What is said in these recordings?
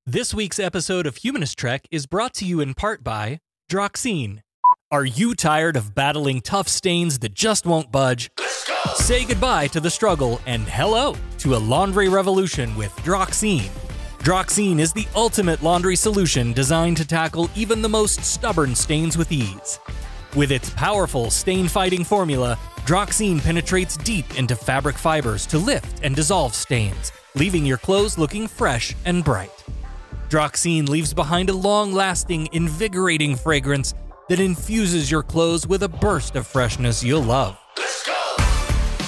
This week's episode of Humanist Trek is brought to you in part by Droxine. Are you tired of battling tough stains that just won't budge? Let's go! Say goodbye to the struggle and hello to a laundry revolution with Droxine. Droxine is the ultimate laundry solution designed to tackle even the most stubborn stains with ease. With its powerful stain-fighting formula, Droxine penetrates deep into fabric fibers to lift and dissolve stains, leaving your clothes looking fresh and bright. Droxine leaves behind a long-lasting, invigorating fragrance that infuses your clothes with a burst of freshness you'll love. Let's go!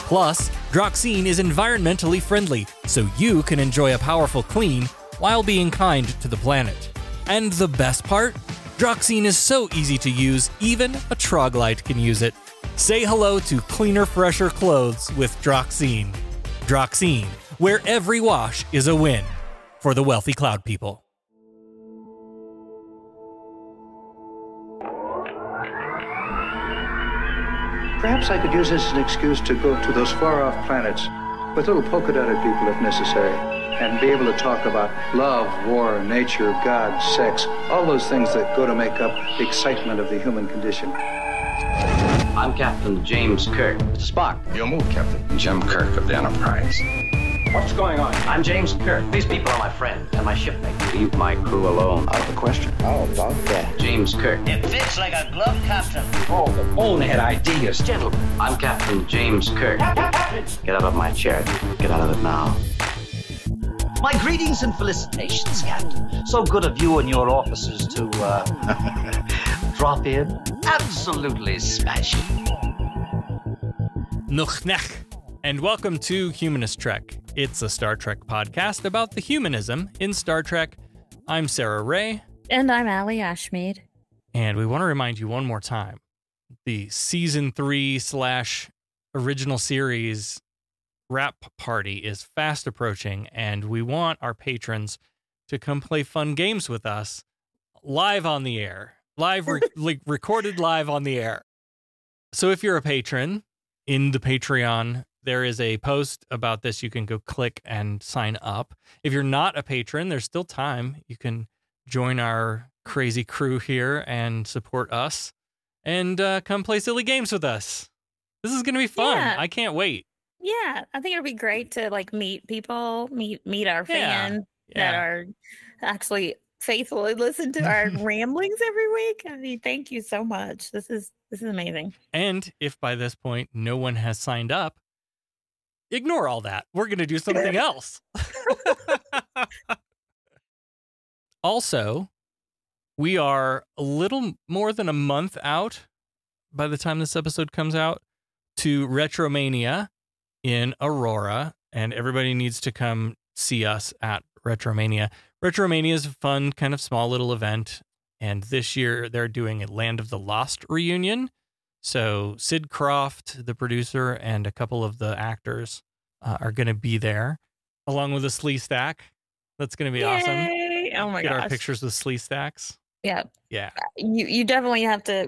Plus, Droxine is environmentally friendly, so you can enjoy a powerful clean while being kind to the planet. And the best part? Droxine is so easy to use, even a troglodyte can use it. Say hello to cleaner, fresher clothes with Droxine. Droxine, where every wash is a win for the wealthy cloud people. Perhaps I could use this as an excuse to go to those far-off planets with little polka-dotted people if necessary, and be able to talk about love, war, nature, God, sex, all those things that go to make up the excitement of the human condition. I'm Captain James Kirk. Mr. Spock. Your move, Captain. Jim Kirk of the Enterprise. What's going on? I'm James Kirk. These people are my friends and my shipmates. Leave my crew alone. Out of the question. How about that? James Kirk. It fits like a glove, Captain. Oh, the bonehead ideas. Gentlemen, I'm Captain James Kirk. Get out of my chair. Get out of it now. My greetings and felicitations, Captain. So good of you and your officers to, drop in. Absolutely smashing. Nuchnech, and welcome to Humanist Trek. It's a Star Trek podcast about the humanism in Star Trek. I'm Sarah Ray. And I'm Allie Ashmead. And we want to remind you one more time, the Season 3/original series wrap party is fast approaching, and we want our patrons to come play fun games with us live on the air. Recorded live on the air. So if you're a patron in the Patreon, there is a post about this. You can go click and sign up. If you're not a patron, there's still time. You can join our crazy crew here and support us and come play silly games with us. This is going to be fun. Yeah. I can't wait. Yeah, I think it'll be great to meet people, meet our fans that are actually faithfully listen to our ramblings every week. I mean, thank you so much. This is amazing. And if by this point no one has signed up, ignore all that. We're going to do something else. Also, we are a little more than a month out by the time this episode comes out to Retromania in Aurora, and everybody needs to come see us at Retromania. Retromania is a fun, kind of small little event, and this year they're doing a Land of the Lost reunion. So Sid Croft, the producer, and a couple of the actors are going to be there, along with a Slee Stack. That's going to be awesome. Oh my gosh. Get our gosh. pictures with Slee Stacks. Yeah. Yeah. You definitely have to.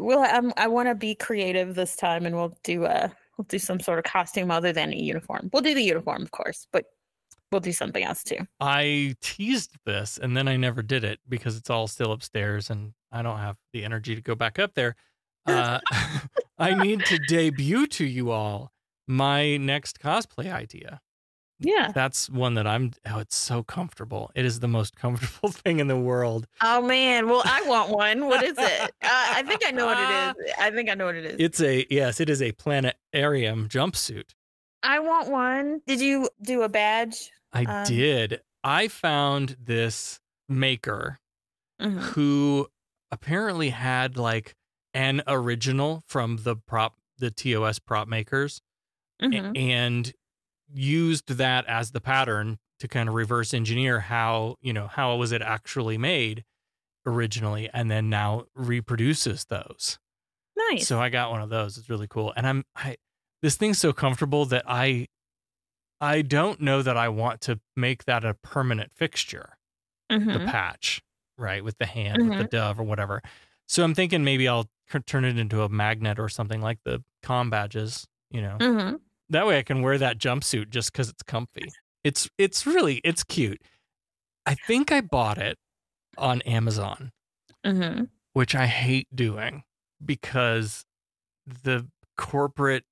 I want to be creative this time, and we'll do some sort of costume other than a uniform. We'll do the uniform, of course, but we'll do something else too. I teased this and then I never did it because it's all still upstairs and I don't have the energy to go back up there. I need to debut to you all my next cosplay idea. Yeah. That's one that it's so comfortable. It is the most comfortable thing in the world. Oh man. Well, I want one. What is it? I think I know what it is. It is a planetarium jumpsuit. I want one. Did you do a badge? I did. I found this maker who apparently had an original from the TOS prop makers and used that as the pattern to kind of reverse engineer how was it actually made originally, and then now reproduces those. Nice. So I got one of those. It's really cool. And this thing's so comfortable that I don't know that I want to make that a permanent fixture. The patch, right? With the hand, with the dove or whatever. So I'm thinking maybe I'll turn it into a magnet or something like the comm badges, That way I can wear that jumpsuit just because it's comfy. It's cute. I think I bought it on Amazon, which I hate doing because the corporate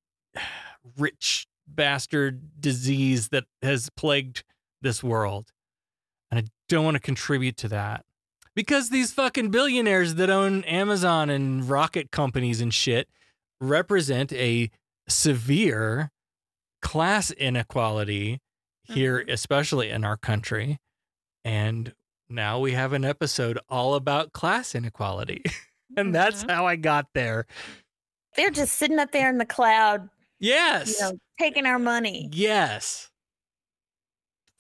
rich bastard disease that has plagued this world. And I don't want to contribute to that because these fucking billionaires that own Amazon and rocket companies and shit represent a severe class inequality here, especially in our country. And now we have an episode all about class inequality. And that's how I got there. They're just sitting up there in the cloud. Yes. Taking our money. Yes.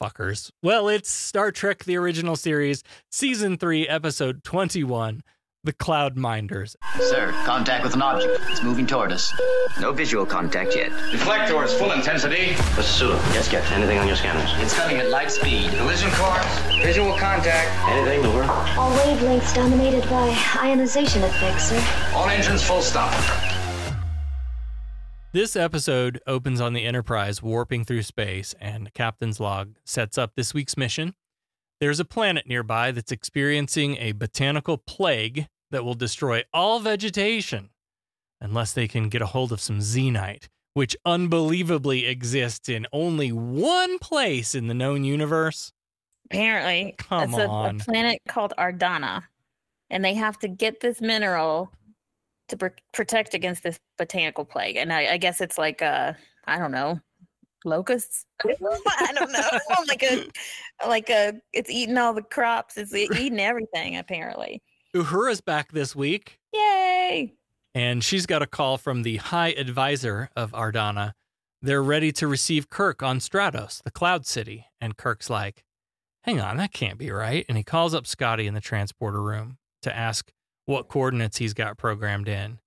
Fuckers. Well, it's Star Trek, the original series, season 3, episode 21, The Cloud Minders. Sir, contact with an object. It's moving toward us. No visual contact yet. Deflector is full intensity. Masuda, yes, Captain. Anything on your scanners? It's coming at light speed. Collision course. Visual contact. Anything, over? All wavelengths dominated by ionization effects, sir. All engines full stop. This episode opens on the Enterprise warping through space, and the captain's log sets up this week's mission. There's a planet nearby that's experiencing a botanical plague that will destroy all vegetation unless they can get a hold of some Xenite, which unbelievably exists in only one place in the known universe. Apparently. Come on. A planet called Ardana, and they have to get this mineral to protect against this botanical plague. And I guess it's like, I don't know, locusts? I don't know. It's eating all the crops. It's eating everything, apparently. Uhura's back this week. Yay! And she's got a call from the High Advisor of Ardana. They're ready to receive Kirk on Stratos, the Cloud City. And Kirk's like, hang on, that can't be right. And he calls up Scotty in the transporter room to ask what coordinates he's got programmed in.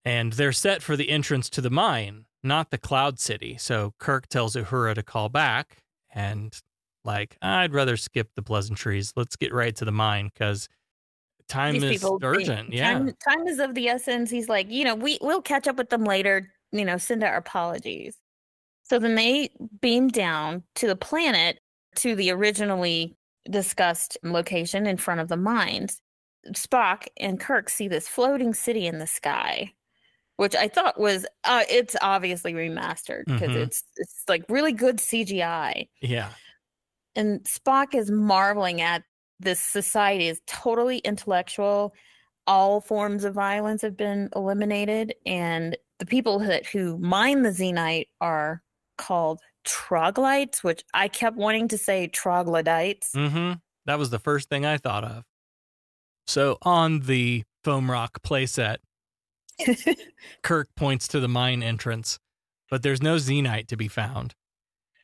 And they're set for the entrance to the mine, not the Cloud City. So Kirk tells Uhura to call back and I'd rather skip the pleasantries. Let's get right to the mine because time is urgent. Time is of the essence. He's like, we'll catch up with them later, send our apologies. So then they beam down to the planet, to the originally discussed location in front of the mines. Spock and Kirk see this floating city in the sky, which I thought was, it's obviously remastered because it's like really good CGI. Yeah. And Spock is marveling at this society is totally intellectual. All forms of violence have been eliminated. And the people who mine the Xenite are called troglodytes, which I kept wanting to say troglodytes. That was the first thing I thought of. So on the foam rock playset, Kirk points to the mine entrance, but there's no Xenite to be found.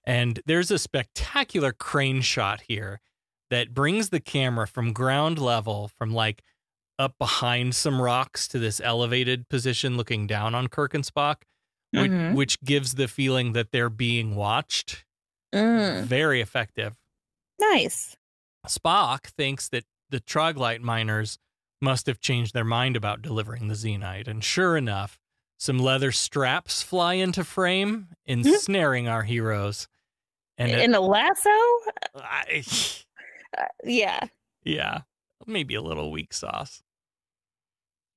And there's a spectacular crane shot here that brings the camera from ground level, from up behind some rocks to this elevated position looking down on Kirk and Spock, which gives the feeling that they're being watched. Very effective. Nice. Spock thinks that the troglodyte miners must have changed their mind about delivering the Xenite. And sure enough, some leather straps fly into frame, ensnaring our heroes. And in a lasso? Yeah. Yeah. Maybe a little weak sauce.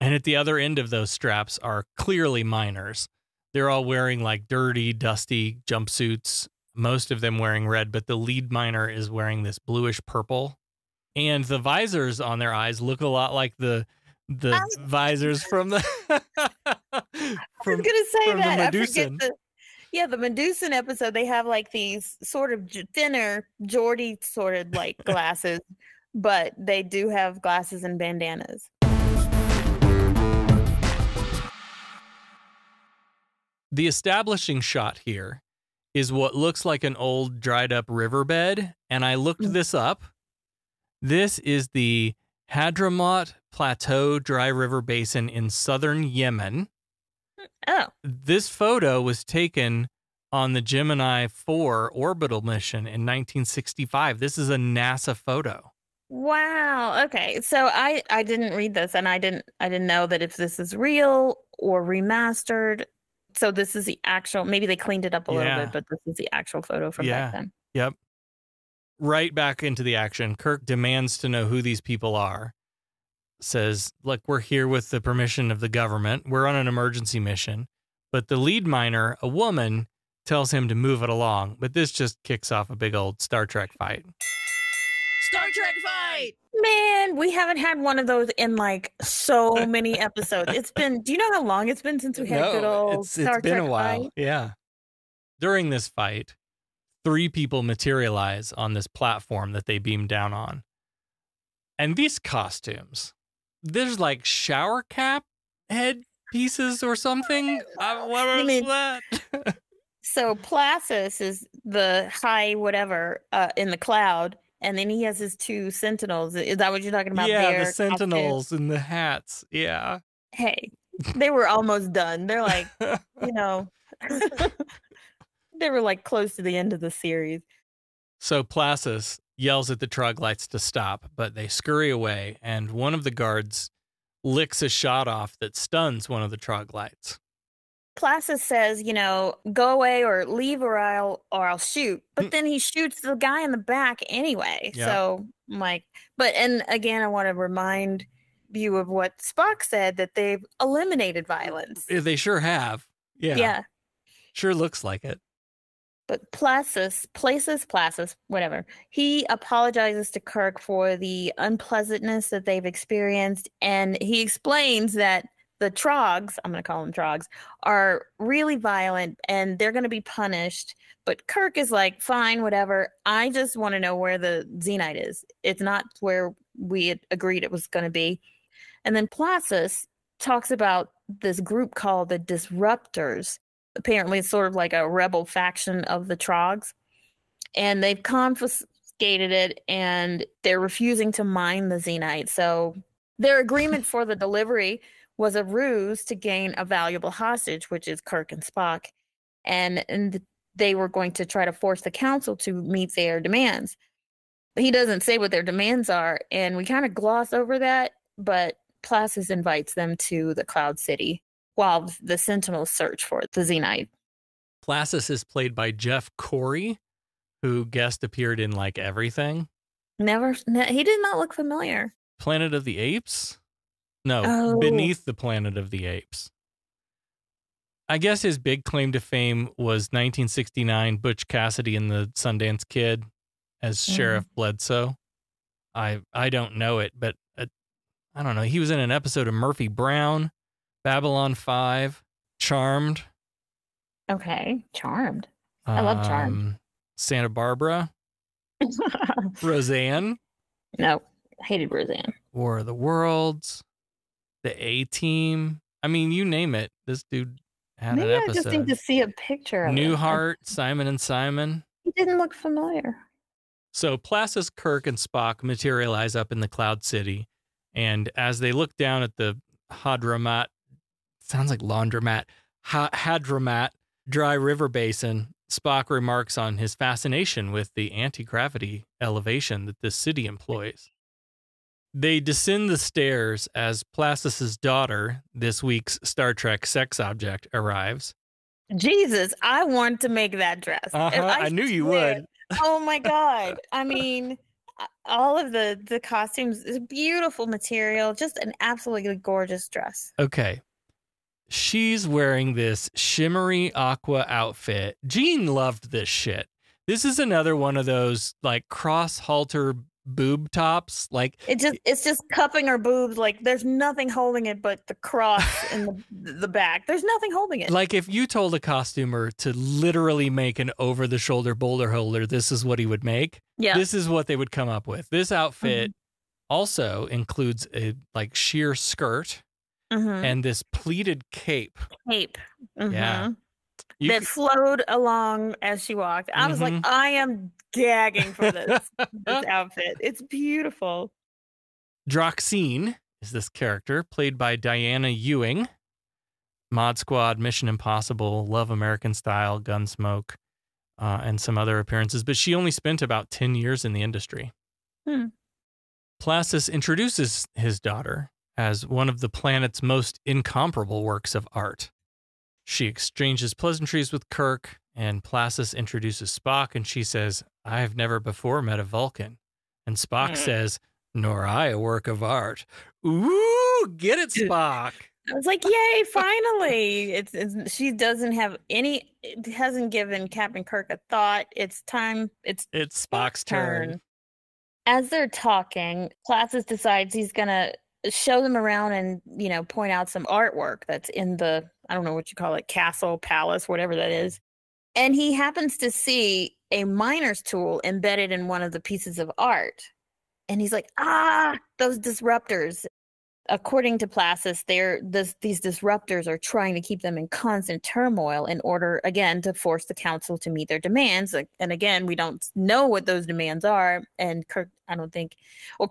And at the other end of those straps are clearly miners. They're all wearing dirty, dusty jumpsuits, most of them wearing red, but the lead miner is wearing this bluish purple. And the visors on their eyes look a lot like the visors from the I was going to say that. I forget the Medusan episode. They have these sort of thinner, Geordie sort of glasses, but they do have glasses and bandanas. The establishing shot here is what looks like an old dried up riverbed. And I looked this up. This is the Hadramaut Plateau Dry River Basin in southern Yemen. Oh. This photo was taken on the Gemini 4 orbital mission in 1965. This is a NASA photo. Wow. Okay. So I didn't read this, and I didn't know that if this is real or remastered. So this is the actual, maybe they cleaned it up a little bit, but this is the actual photo from back then. Yep. right back into the action. Kirk demands to know who these people are. Says, look, we're here with the permission of the government. We're on an emergency mission. But the lead miner, a woman, tells him to move it along. But this just kicks off a big old Star Trek fight. Star Trek fight! Man, we haven't had one of those in like so many episodes. It's been, do you know how long it's been since we had a good old Star it's been Trek a while. fight? Yeah. During this fight, 3 people materialize on this platform that they beam down on. And these costumes, there's like shower cap head pieces or something. What is that? So Placis is the high whatever in the cloud, and then he has his 2 sentinels. Is that what you're talking about? Yeah, the sentinels and the hats. Yeah. Hey, they were almost done. They're like, you know, they were like close to the end of the series. So Placis yells at the troglodytes to stop, but they scurry away, and one of the guards licks a shot off that stuns one of the troglodytes. Placis says, you know, go away or leave or I'll shoot. But then he shoots the guy in the back anyway. Yeah. So I'm like, and again, I want to remind you of what Spock said, that they've eliminated violence. They sure have. Yeah. Yeah. Sure looks like it. But Placis, whatever, he apologizes to Kirk for the unpleasantness that they've experienced. And he explains that the Trogs, I'm going to call them Trogs, are really violent and they're going to be punished. But Kirk is like, fine, whatever. I just want to know where the Xenite is. It's not where we had agreed it was going to be. And then Placis talks about this group called the Disruptors. Apparently it's sort of like a rebel faction of the Trogs. And they've confiscated it and they're refusing to mine the Xenite. So their agreement for the delivery was a ruse to gain a valuable hostage, which is Kirk and Spock. And they were going to try to force the council to meet their demands. He doesn't say what their demands are, and we kind of gloss over that, but Placis invites them to the Cloud City while the Sentinels search for the Xenite. Placis is played by Jeff Corey, who guest appeared in like everything. He did not look familiar. Planet of the Apes? No, Beneath the Planet of the Apes. I guess his big claim to fame was 1969 Butch Cassidy and the Sundance Kid as Sheriff Bledsoe. I don't know it, but I don't know. He was in an episode of Murphy Brown, Babylon 5, Charmed. Okay, Charmed. I love Charmed. Santa Barbara. Roseanne. No, I hated Roseanne. War of the Worlds. The A-Team. I mean, you name it. This dude had an episode. I just need to see a picture of Newhart, Simon and Simon. He didn't look familiar. So Placis, Kirk, and Spock materialize up in the Cloud City. And as they look down at the Hadramat, sounds like laundromat, Hadramat dry river basin, Spock remarks on his fascination with the anti-gravity elevation that this city employs. They descend the stairs as Placis's daughter, this week's Star Trek sex object, arrives. Jesus, I want to make that dress. I knew you would. Oh my God. I mean, all of the costumes is beautiful material, just an absolutely gorgeous dress. Okay. She's wearing this shimmery aqua outfit. Gene loved this shit. This is another one of those like cross halter boob tops. Like it's just cupping her boobs. Like there's nothing holding it but the cross in the back. There's nothing holding it. Like if you told a costumer to literally make an over the shoulder boulder holder, this is what he would make. Yeah. This is what they would come up with. This outfit also includes a like sheer skirt and this pleated cape. Yeah. That flowed along as she walked. I was like, I am gagging for this outfit. It's beautiful. Droxine is this character, played by Diana Ewing. Mod Squad, Mission Impossible, Love American Style, Gunsmoke, and some other appearances. But she only spent about 10 years in the industry. Placis introduces his daughter as one of the planet's most incomparable works of art. She exchanges pleasantries with Kirk, And Placis introduces Spock, and she says, I have never before met a Vulcan. And Spock says, nor I a work of art. Ooh, get it, Spock. I was like, yay, finally. She doesn't have any, it hasn't given Captain Kirk a thought. It's time. It's Spock's turn. As they're talking, Placis decides he's going to show them around and, point out some artwork that's in the, I don't know what you call it, castle, palace, whatever that is. And he happens to see a miner's tool embedded in one of the pieces of art. And he's like, those disruptors. According to Placis, these disruptors are trying to keep them in constant turmoil in order, again, to force the council to meet their demands. And again, we don't know what those demands are. And Kirk,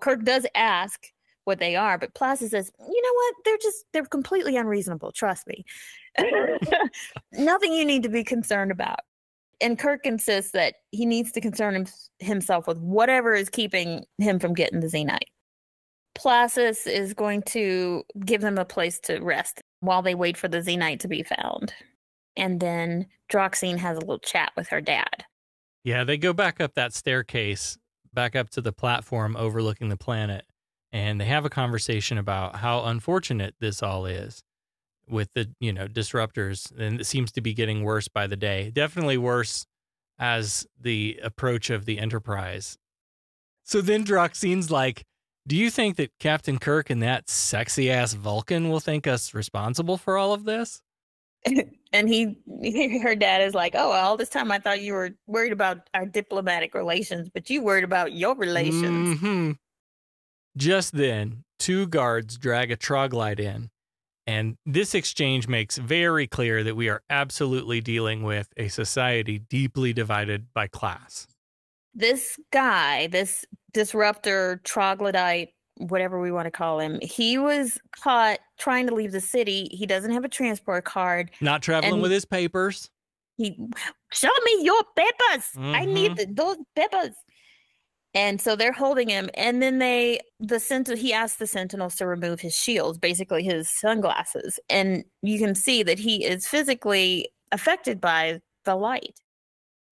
Kirk does ask what they are, but Placis says, you know what? They're completely unreasonable. Trust me. Nothing you need to be concerned about. And Kirk insists that he needs to concern himself with whatever is keeping him from getting the Xenite. Placis is going to give them a place to rest while they wait for the Xenite to be found. And then Droxine has a little chat with her dad. Yeah, they go back up that staircase, back up to the platform overlooking the planet, and they have a conversation about how unfortunate this all is with the, disruptors. And it seems to be getting worse by the day. Definitely worse as the approach of the Enterprise. So then Droxine's like, do you think that Captain Kirk and that sexy-ass Vulcan will think us responsible for all of this? And her dad is like, all this time I thought you were worried about our diplomatic relations, but you worried about your relations. Mm-hmm. Just then, two guards drag a troglodyte in, and this exchange makes very clear that we are absolutely dealing with a society deeply divided by class. This guy, this disruptor, troglodyte, whatever we want to call him, he was caught trying to leave the city. He doesn't have a transport card. Not traveling with his papers. Show me your papers. Mm-hmm. I need those papers. And so they're holding him. And then he asked the Sentinels to remove his shields, basically his sunglasses. And you can see that he is physically affected by the light.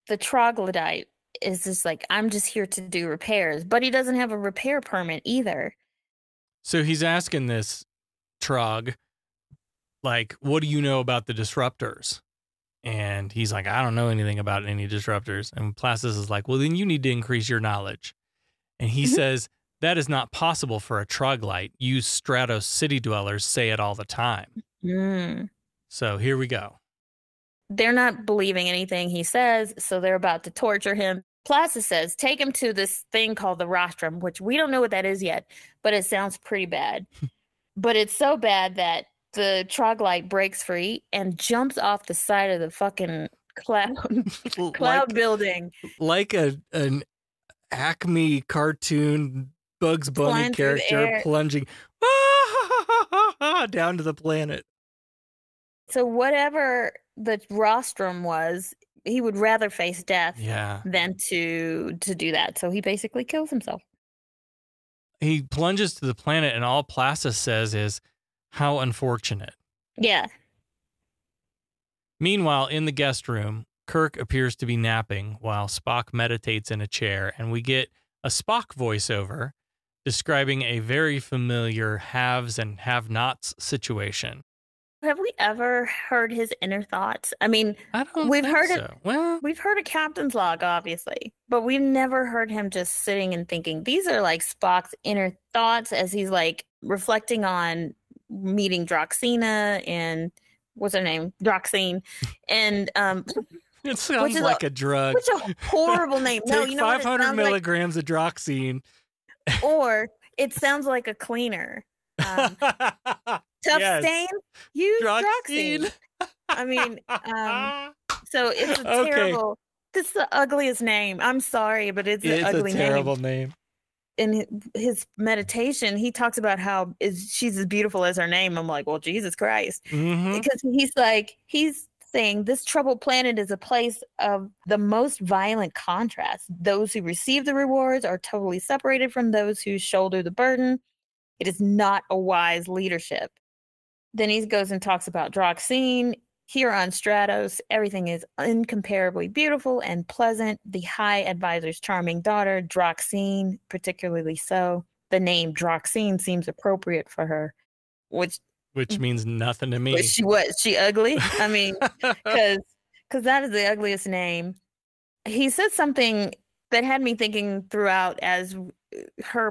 The troglodyte is just like, I'm just here to do repairs, but he doesn't have a repair permit either. So he's asking this Trog, like, what do you know about the disruptors? And he's like, I don't know anything about any disruptors. And Placis is like, well, then you need to increase your knowledge. And he says, that is not possible for a troglodyte. You Stratos city dwellers say it all the time. So here we go. They're not believing anything he says, so they're about to torture him. Placis says, take him to this thing called the rostrum, which we don't know what that is yet, but it sounds pretty bad. But it's so bad that the troglodyte breaks free and jumps off the side of the fucking cloud building. Like an Acme cartoon Bugs Bunny character plunging down to the planet. So whatever the rostrum was, he would rather face death than to do that. So he basically kills himself. He plunges to the planet, and all Placis says is, how unfortunate. Yeah. Meanwhile, in the guest room, Kirk appears to be napping while Spock meditates in a chair, and we get a Spock voiceover describing a very familiar haves and have-nots situation. Have we ever heard his inner thoughts? I mean, we've heard it. Well, we've heard a captain's log, obviously, but we've never heard him just sitting and thinking. These are like Spock's inner thoughts as he's like reflecting on meeting Droxina and what's her name? Droxine. And it sounds like a drug. Which is a horrible name. Take 500 milligrams of Droxine. Or it sounds like a cleaner. Tough stain, use Droxine. I mean, so it's a terrible, this is the ugliest name. I'm sorry, but it's an ugly name. It's a terrible name. In his meditation, he talks about how she's as beautiful as her name. I'm like, well, Jesus Christ. Mm-hmm. Because he's saying this troubled planet is a place of the most violent contrast. Those who receive the rewards are totally separated from those who shoulder the burden. It is not a wise leadership. Then he goes and talks about Droxine. Here on Stratos, everything is incomparably beautiful and pleasant. The High Advisor's charming daughter, Droxine, particularly so. The name Droxine seems appropriate for her, which means nothing to me. She ugly? I mean, because that is the ugliest name. He said something that had me thinking throughout as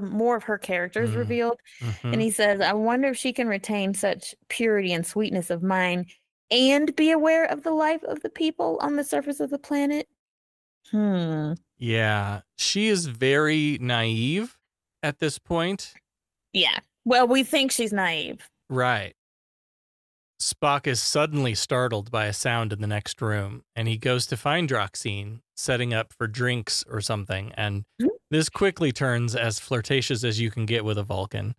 more of her characters revealed. And he says, I wonder if she can retain such purity and sweetness of mind and be aware of the life of the people on the surface of the planet. Yeah, she is very naive at this point. Yeah. Well, we think she's naive. Right. Spock is suddenly startled by a sound in the next room, and he goes to find Droxine, setting up for drinks or something, and this quickly turns as flirtatious as you can get with a Vulcan.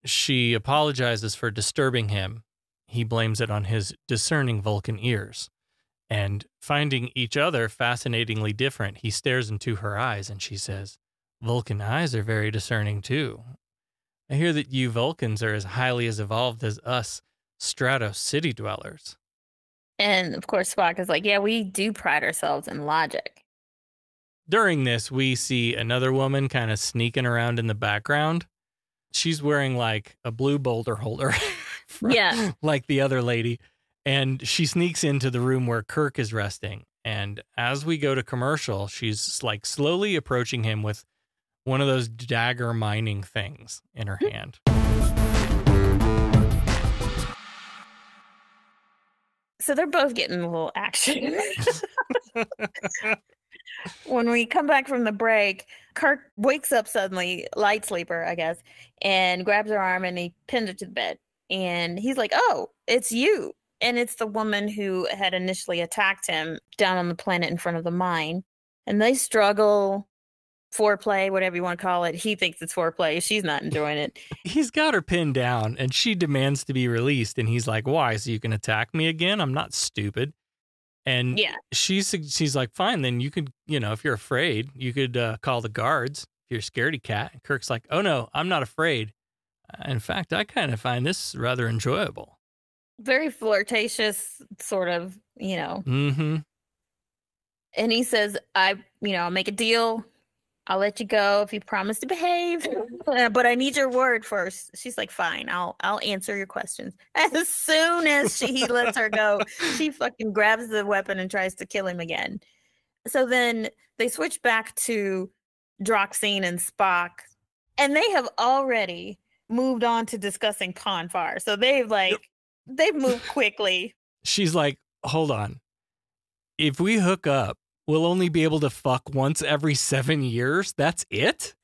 She apologizes for disturbing him. He blames it on his discerning Vulcan ears. And finding each other fascinatingly different, he stares into her eyes and she says, Vulcan eyes are very discerning too. I hear that you Vulcans are as highly as evolved as us Stratos city dwellers. And of course, Spock is like, yeah, we do pride ourselves in logic. During this, we see another woman kind of sneaking around in the background. She's wearing like a blue boulder holder. Yeah. Like the other lady. And she sneaks into the room where Kirk is resting. And as we go to commercial, she's like slowly approaching him with one of those dagger mining things in her hand. So they're both getting a little action. When we come back from the break, Kirk wakes up suddenly, light sleeper, I guess, and grabs her arm and he pins her to the bed. And he's like, oh, it's you. And it's the woman who had initially attacked him down on the planet in front of the mine. And they struggle, foreplay, whatever you want to call it. He thinks it's foreplay. She's not enjoying it. He's got her pinned down and she demands to be released. And he's like, why? So you can attack me again? I'm not stupid. And yeah, she's like, fine, then you could, if you're afraid, you could call the guards if you're a scaredy cat. And Kirk's like, oh no, I'm not afraid. In fact, I kind of find this rather enjoyable. Very flirtatious, sort of, And he says, I'll make a deal. I'll let you go if you promise to behave, but I need your word first. She's like, fine, I'll answer your questions. As soon as he lets her go, she fucking grabs the weapon and tries to kill him again. So then they switch back to Droxine and Spock, and they have already moved on to discussing Ponfar. So they've moved quickly. She's like, hold on. If we hook up, we'll only be able to fuck once every 7 years. That's it?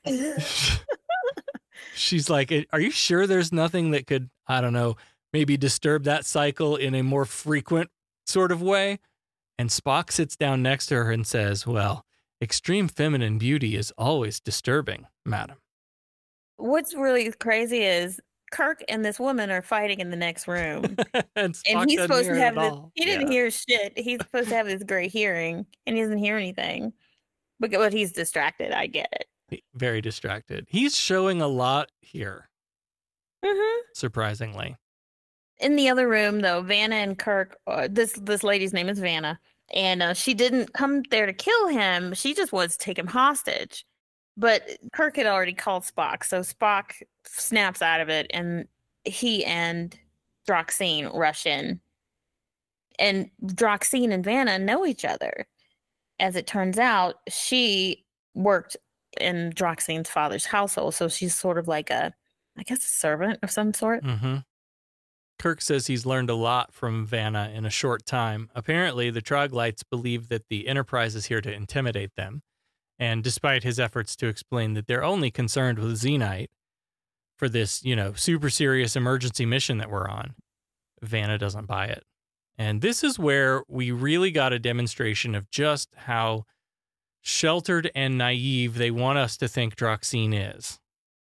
She's like, are you sure there's nothing that could, I don't know, maybe disturb that cycle in a more frequent sort of way? And Spock sits down next to her and says, well, extreme feminine beauty is always disturbing, madam. What's really crazy is Kirk and this woman are fighting in the next room. And he's supposed to have this. He didn't hear shit. He's supposed to have this great hearing, and he doesn't hear anything. But he's distracted. I get it. Very distracted. He's showing a lot here. Surprisingly. In the other room, though, Vanna and Kirk, this lady's name is Vanna, and she didn't come there to kill him. She just wants to take him hostage. But Kirk had already called Spock, so Spock snaps out of it, and he and Droxine rush in. And Droxine and Vanna know each other. As it turns out, she worked in Droxine's father's household, so she's sort of like a servant of some sort. Kirk says he's learned a lot from Vanna in a short time. Apparently, the Troglodytes believe that the Enterprise is here to intimidate them. And despite his efforts to explain that they're only concerned with Xenite for this, super serious emergency mission that we're on, Vanna doesn't buy it. And this is where we really got a demonstration of just how sheltered and naive they want us to think Droxine is.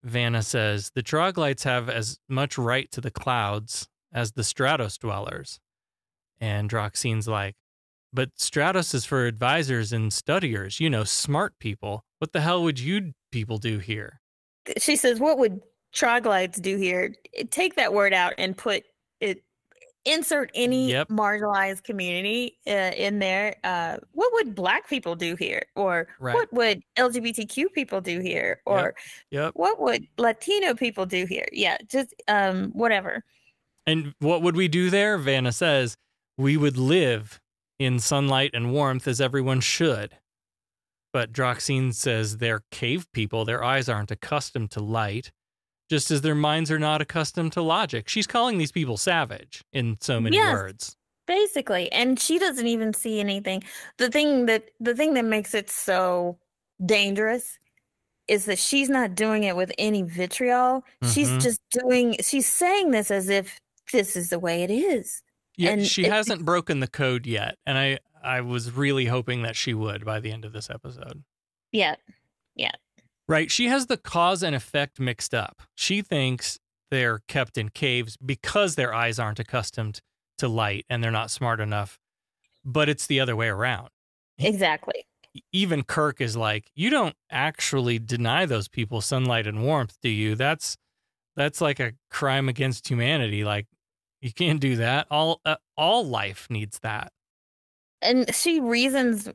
Vanna says, the Troglodytes have as much right to the clouds as the Stratos dwellers. And Droxine's like, but Stratos is for advisors and studiers, smart people. What the hell would you people do here? She says, what would troglodytes do here? Take that word out and put it insert any marginalized community in there. What would Black people do here? Or what would LGBTQ people do here? Or what would Latino people do here? Yeah, just whatever. And what would we do there? Vanna says, we would live in sunlight and warmth as everyone should. But Droxine says they're cave people. Their eyes aren't accustomed to light, just as their minds are not accustomed to logic. She's calling these people savage in so many words. Basically. And she doesn't even see anything. The thing that makes it so dangerous is that she's not doing it with any vitriol. Mm-hmm. She's saying this as if this is the way it is. Yeah, and she hasn't broken the code yet. And I was really hoping that she would by the end of this episode. Yeah. Yeah. Right. She has the cause and effect mixed up. She thinks they're kept in caves because their eyes aren't accustomed to light and they're not smart enough. But it's the other way around. Exactly. Even Kirk is like, you don't actually deny those people sunlight and warmth, do you? That's like a crime against humanity. Like, you can't do that. All life needs that. And she reasons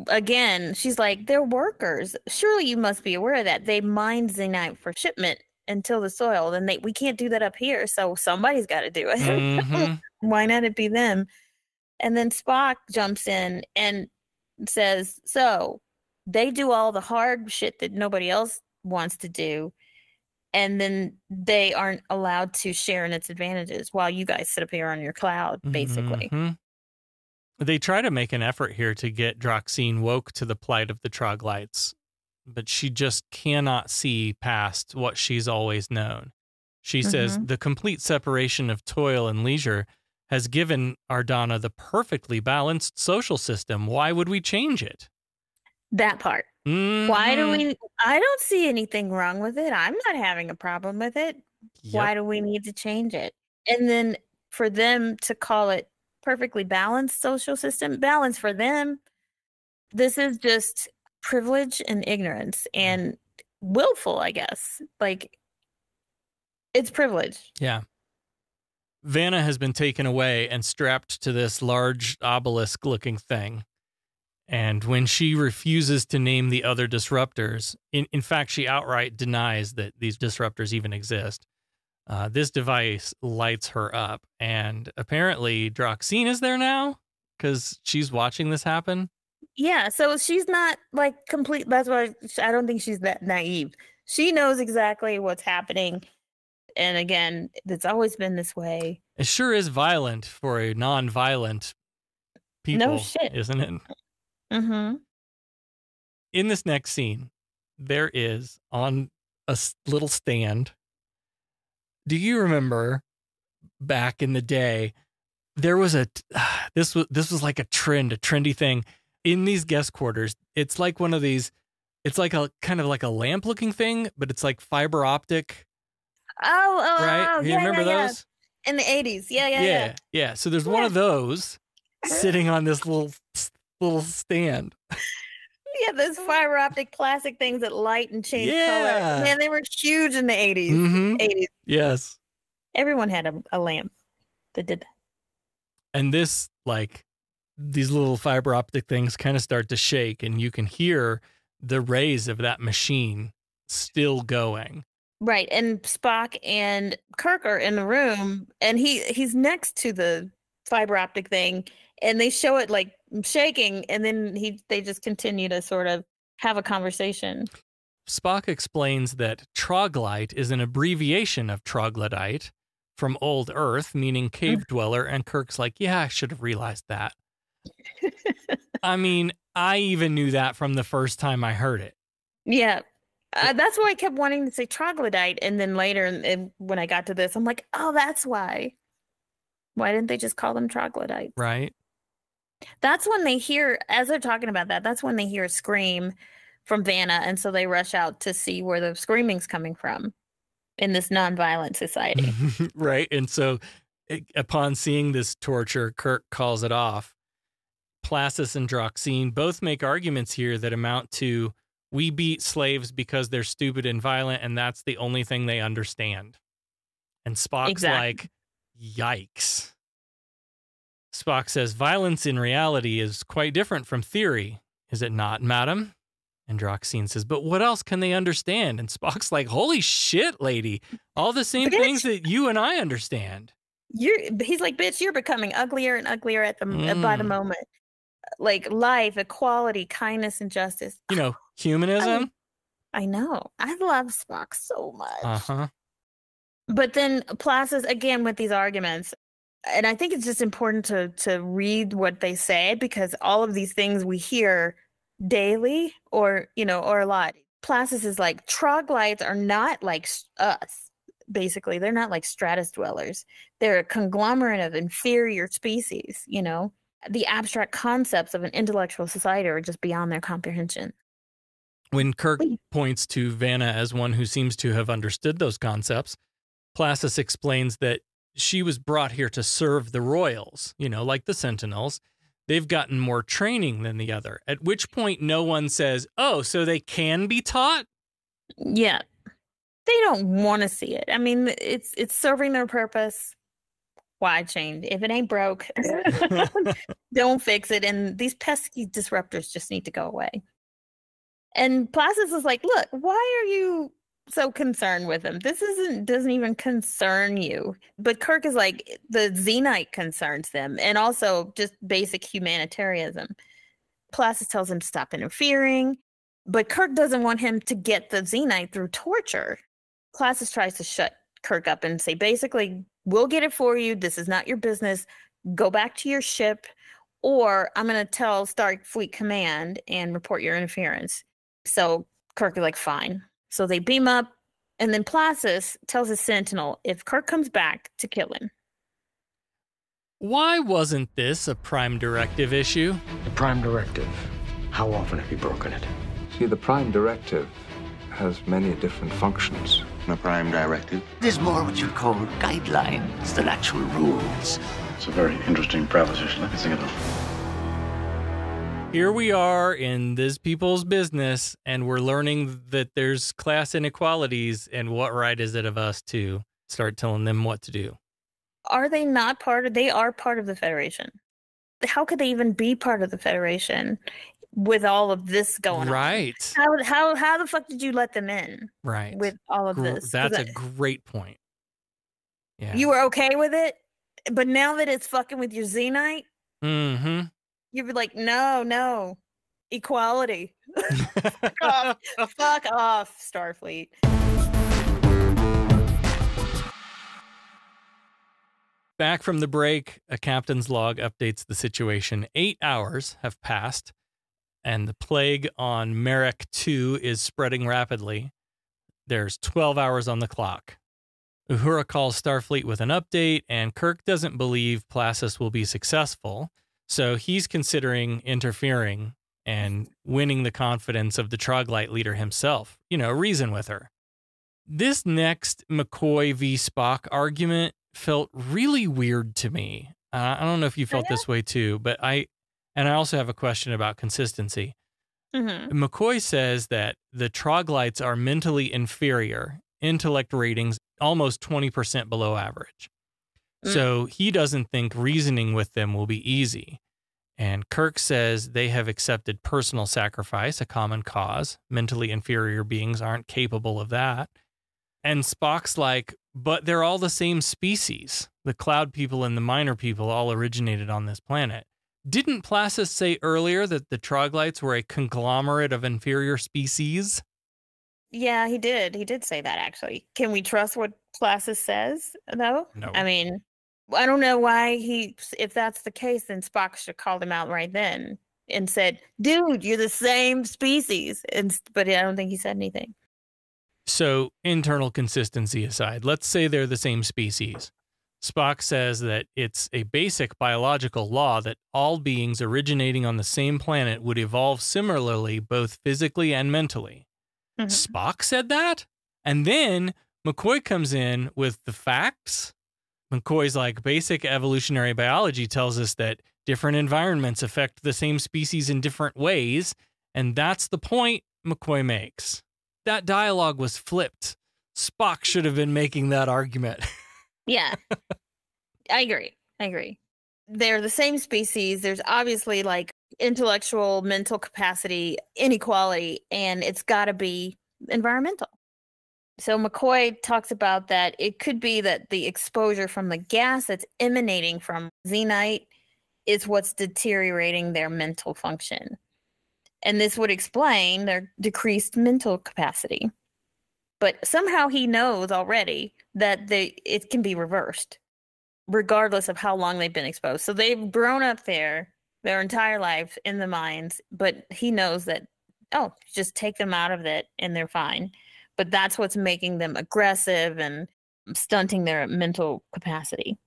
again. She's like, they're workers. Surely you must be aware of that. They mine Xenite for shipment until the soil. Then we can't do that up here. So somebody's got to do it. Mm-hmm. Why not it be them? And then Spock jumps in and says, so they do all the hard shit that nobody else wants to do. And then they aren't allowed to share in its advantages while you guys sit up here on your cloud, basically. Mm-hmm. They try to make an effort here to get Droxine woke to the plight of the troglodytes, but she just cannot see past what she's always known. She says the complete separation of toil and leisure has given Ardana the perfectly balanced social system. Why would we change it? That part. Mm-hmm. I don't see anything wrong with it. I'm not having a problem with it. Yep. Why do we need to change it? And then for them to call it perfectly balanced social system, balance for them, this is just privilege and ignorance and willful, I guess. Like, it's privilege. Yeah. Vanna has been taken away and strapped to this large obelisk-looking thing. And when she refuses to name the other disruptors, in fact, she outright denies that these disruptors even exist. This device lights her up. And apparently Droxine is there now because she's watching this happen. Yeah, so she's not like complete. That's why I don't think she's that naive. She knows exactly what's happening. And again, it's always been this way. It sure is violent for a non-violent people, no shit, isn't it? Mm-hmm. In this next scene, there is on a little stand. Do you remember back in the day, there was this was like a trendy thing in these guest quarters. It's like one of these, it's like a kind of like a lamp looking thing, but it's like fiber optic. Right? You remember those? In the 80s. Yeah. So there's one of those sitting on this little stand. Yeah, those fiber optic plastic things that light and change color. Man, they were huge in the 80s. Mm-hmm. 80s. Yes. Everyone had a lamp that did that. And this, like, these little fiber optic things kind of start to shake, and you can hear the rays of that machine still going. Right. And Spock and Kirk are in the room, and he's next to the fiber optic thing, and they show it like shaking, and then they just continue to sort of have a conversation. Spock explains that troglodyte is an abbreviation of troglodyte from old Earth, meaning cave dweller, and Kirk's like, yeah, I should have realized that. I mean, I even knew that from the first time I heard it. Yeah. That's why I kept wanting to say troglodyte, and then later, and when I got to this, I'm like, oh, that's why. Why didn't they just call them troglodytes? Right. That's when they hear, as they're talking about that, that's when they hear a scream from Vanna, and so they rush out to see where the screaming's coming from in this nonviolent society. Right. And so upon seeing this torture, Kirk calls it off. Placis and Droxine both make arguments here that amount to, we beat slaves because they're stupid and violent, and that's the only thing they understand. And Spock's like, yikes. Spock says, violence in reality is quite different from theory. Is it not, madam? And Droxine says, but what else can they understand? And Spock's like, holy shit, lady. All the same things that you and I understand. He's like, bitch, you're becoming uglier and uglier by the moment. Like life, equality, kindness, and justice. You know, humanism. I know. I love Spock so much. Uh-huh. But then Placis, again, with these arguments, and I think it's just important to read what they say, because all of these things we hear daily or a lot. Placis is like, troglodytes are not like us. Basically, they're not like stratus dwellers. They're a conglomerate of inferior species, The abstract concepts of an intellectual society are just beyond their comprehension. When Kirk points to Vanna as one who seems to have understood those concepts, Placis explains that she was brought here to serve the royals, like the Sentinels. They've gotten more training than the other, at which point no one says, oh, so they can be taught? Yeah. They don't want to see it. I mean, it's serving their purpose. Why change? If it ain't broke, don't fix it. And these pesky disruptors just need to go away. And Placis is like, look, why are you so concerned with him? This doesn't even concern you. But Kirk is like, the Xenite concerns them, and also just basic humanitarianism. Placis tells him to stop interfering, but Kirk doesn't want him to get the Xenite through torture. Placis tries to shut Kirk up and say, basically, we'll get it for you. This is not your business. Go back to your ship, or I'm going to tell Starfleet Command and report your interference. So Kirk is like, fine. So they beam up, and then Placis tells his Sentinel if Kirk comes back to kill him. Why wasn't this a Prime Directive issue? The Prime Directive. How often have you broken it? See, the Prime Directive has many different functions. The Prime Directive? It is more what you call guidelines than actual rules. It's a very interesting proposition. Let me think it over. Here we are in this people's business, and we're learning that there's class inequalities, and what right is it of us to start telling them what to do? Are they not they are part of the Federation. How could they even be part of the Federation with all of this going on? Right. How the fuck did you let them in? Right. With all of this? That's a great point. Yeah. You were okay with it, but now that it's fucking with your Xenite, you'd be like, no, equality. Fuck off, Starfleet. Back from the break, a captain's log updates the situation. 8 hours have passed, and the plague on Marek 2 is spreading rapidly. There's 12 hours on the clock. Uhura calls Starfleet with an update, and Kirk doesn't believe Placis will be successful, so he's considering interfering and winning the confidence of the Troglodyte leader himself. Reason with her. This next McCoy v. Spock argument felt really weird to me. I don't know if you felt this way too, but I also have a question about consistency. McCoy says that the Troglodytes are mentally inferior, intellect ratings almost 20% below average. So he doesn't think reasoning with them will be easy. And Kirk says they have accepted personal sacrifice, a common cause. Mentally inferior beings aren't capable of that. And Spock's like, but they're all the same species. The cloud people and the minor people all originated on this planet. Didn't Placis say earlier that the Troglodytes were a conglomerate of inferior species? Yeah, he did. He did say that, actually. Can we trust what Placis says, though? No. I mean, I don't know why if that's the case, then Spock should have called him out right then and said, dude, you're the same species. But I don't think he said anything. So, internal consistency aside, let's say they're the same species. Spock says that it's a basic biological law that all beings originating on the same planet would evolve similarly, both physically and mentally. Spock said that? And then McCoy comes in with the facts. McCoy's like, basic evolutionary biology tells us that different environments affect the same species in different ways. And that's the point McCoy makes. That dialogue was flipped. Spock should have been making that argument. Yeah, I agree. they're the same species. There's obviously like intellectual, mental capacity, inequality, and it's got to be environmental. So McCoy talks about that it could be that the exposure from the gas that's emanating from xenite is what's deteriorating their mental function. And this would explain their decreased mental capacity. But somehow he knows already that it can be reversed, regardless of how long they've been exposed. So they've grown up there their entire life in the mines, but he knows that, just take them out of it and they're fine. But that's what's making them aggressive and stunting their mental capacity.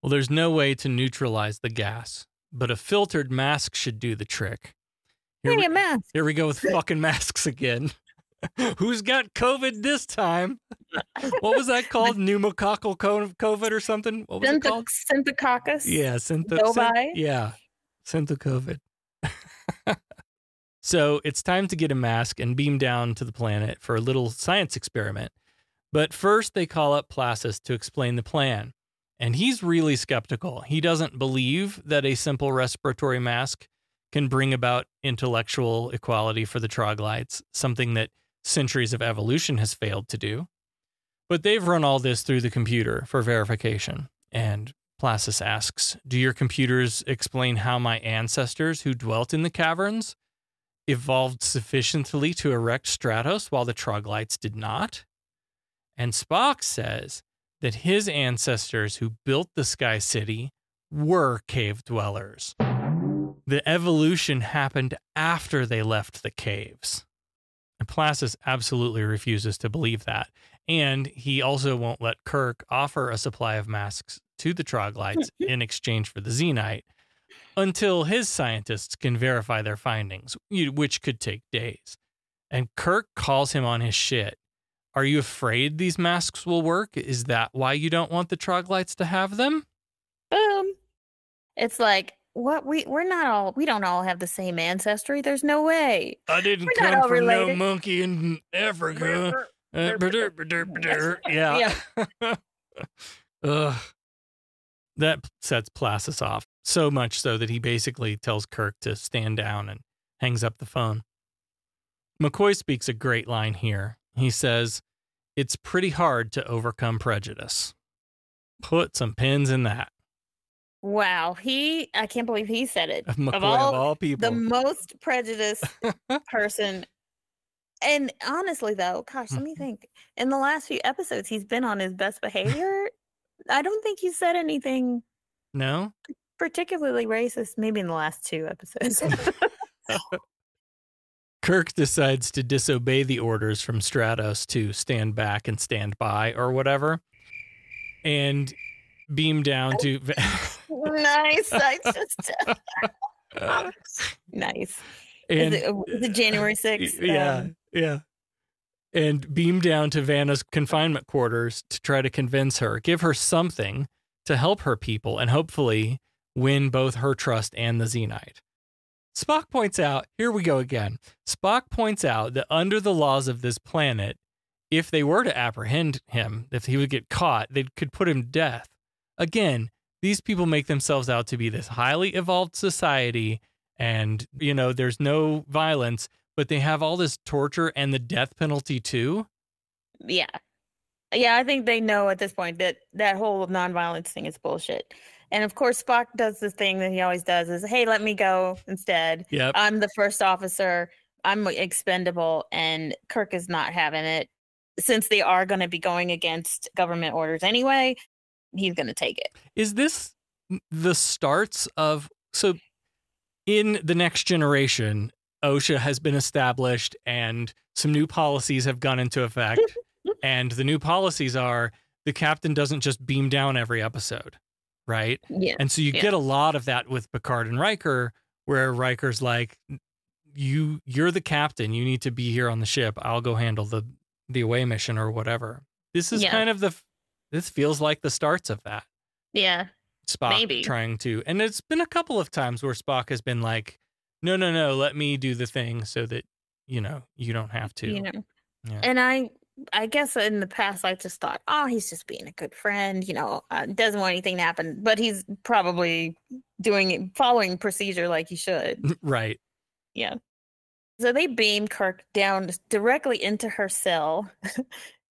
Well, there's no way to neutralize the gas, but a filtered mask should do the trick. A mask. Here we go with fucking masks again. Who's got COVID this time? What was that called? Pneumococcal COVID or something? What was it called? Synthococcus. Yeah, Synthocovid. So it's time to get a mask and beam down to the planet for a little science experiment. But first they call up Placis to explain the plan. And he's really skeptical. He doesn't believe that a simple respiratory mask can bring about intellectual equality for the troglodytes, something that centuries of evolution has failed to do. But they've run all this through the computer for verification. And Placis asks, do your computers explain how my ancestors who dwelt in the caverns evolved sufficiently to erect Stratos while the troglodytes did not? And Spock says that his ancestors who built the Sky City were cave dwellers. The evolution happened after they left the caves. And Placis absolutely refuses to believe that. And he also won't let Kirk offer a supply of masks to the troglodytes in exchange for the xenite until his scientists can verify their findings, which could take days. And Kirk calls him on his shit. Are you afraid these masks will work? Is that why you don't want the troglodytes to have them? Boom. It's like, what we don't all have the same ancestry. There's no way. I didn't come from no monkey in Africa. Yeah. That sets Placis off, so much so that he basically tells Kirk to stand down and hangs up the phone. McCoy speaks a great line here. He says, it's pretty hard to overcome prejudice. Put some pins in that. Wow, I can't believe he said it. McCoy, of all people. The most prejudiced person. And honestly, though, gosh, let me think. In the last few episodes, he's been on his best behavior. I don't think he said anything. No? Particularly racist, maybe in the last 2 episodes. Kirk decides to disobey the orders from Stratos to stand back and stand by or whatever. And beam down to... Nice. I just... Nice. And, is it January 6th? Yeah. And beam down to Vanna's confinement quarters to try to convince her, give her something to help her people and hopefully win both her trust and the xenite. Spock points out, here we go again. Spock points out that under the laws of this planet, if they were to apprehend him, if he would get caught, they could put him to death. Again, these people make themselves out to be this highly evolved society and, there's no violence, but they have all this torture and the death penalty too. Yeah. Yeah, I think they know at this point that whole nonviolence thing is bullshit. And of course, Spock does this thing that he always does is, hey, let me go instead. Yep. I'm the first officer. I'm expendable. And Kirk is not having it. Since they are going to be going against government orders anyway, he's going to take it. Is this the starts of... So in the Next Generation, OSHA has been established and some new policies have gone into effect. And the new policies are the captain doesn't just beam down every episode, right? Yeah. And so you get a lot of that with Picard and Riker, where Riker's like, you're the captain. You need to be here on the ship. I'll go handle the away mission or whatever. This is kind of this feels like the starts of that. Yeah. Spock trying to, and it's been a couple of times where Spock has been like, no, let me do the thing so that, you don't have to. And I I guess in the past, I just thought, oh, he's just being a good friend, doesn't want anything to happen. But he's probably following procedure like he should. Right. Yeah. So they beam Kirk down directly into her cell.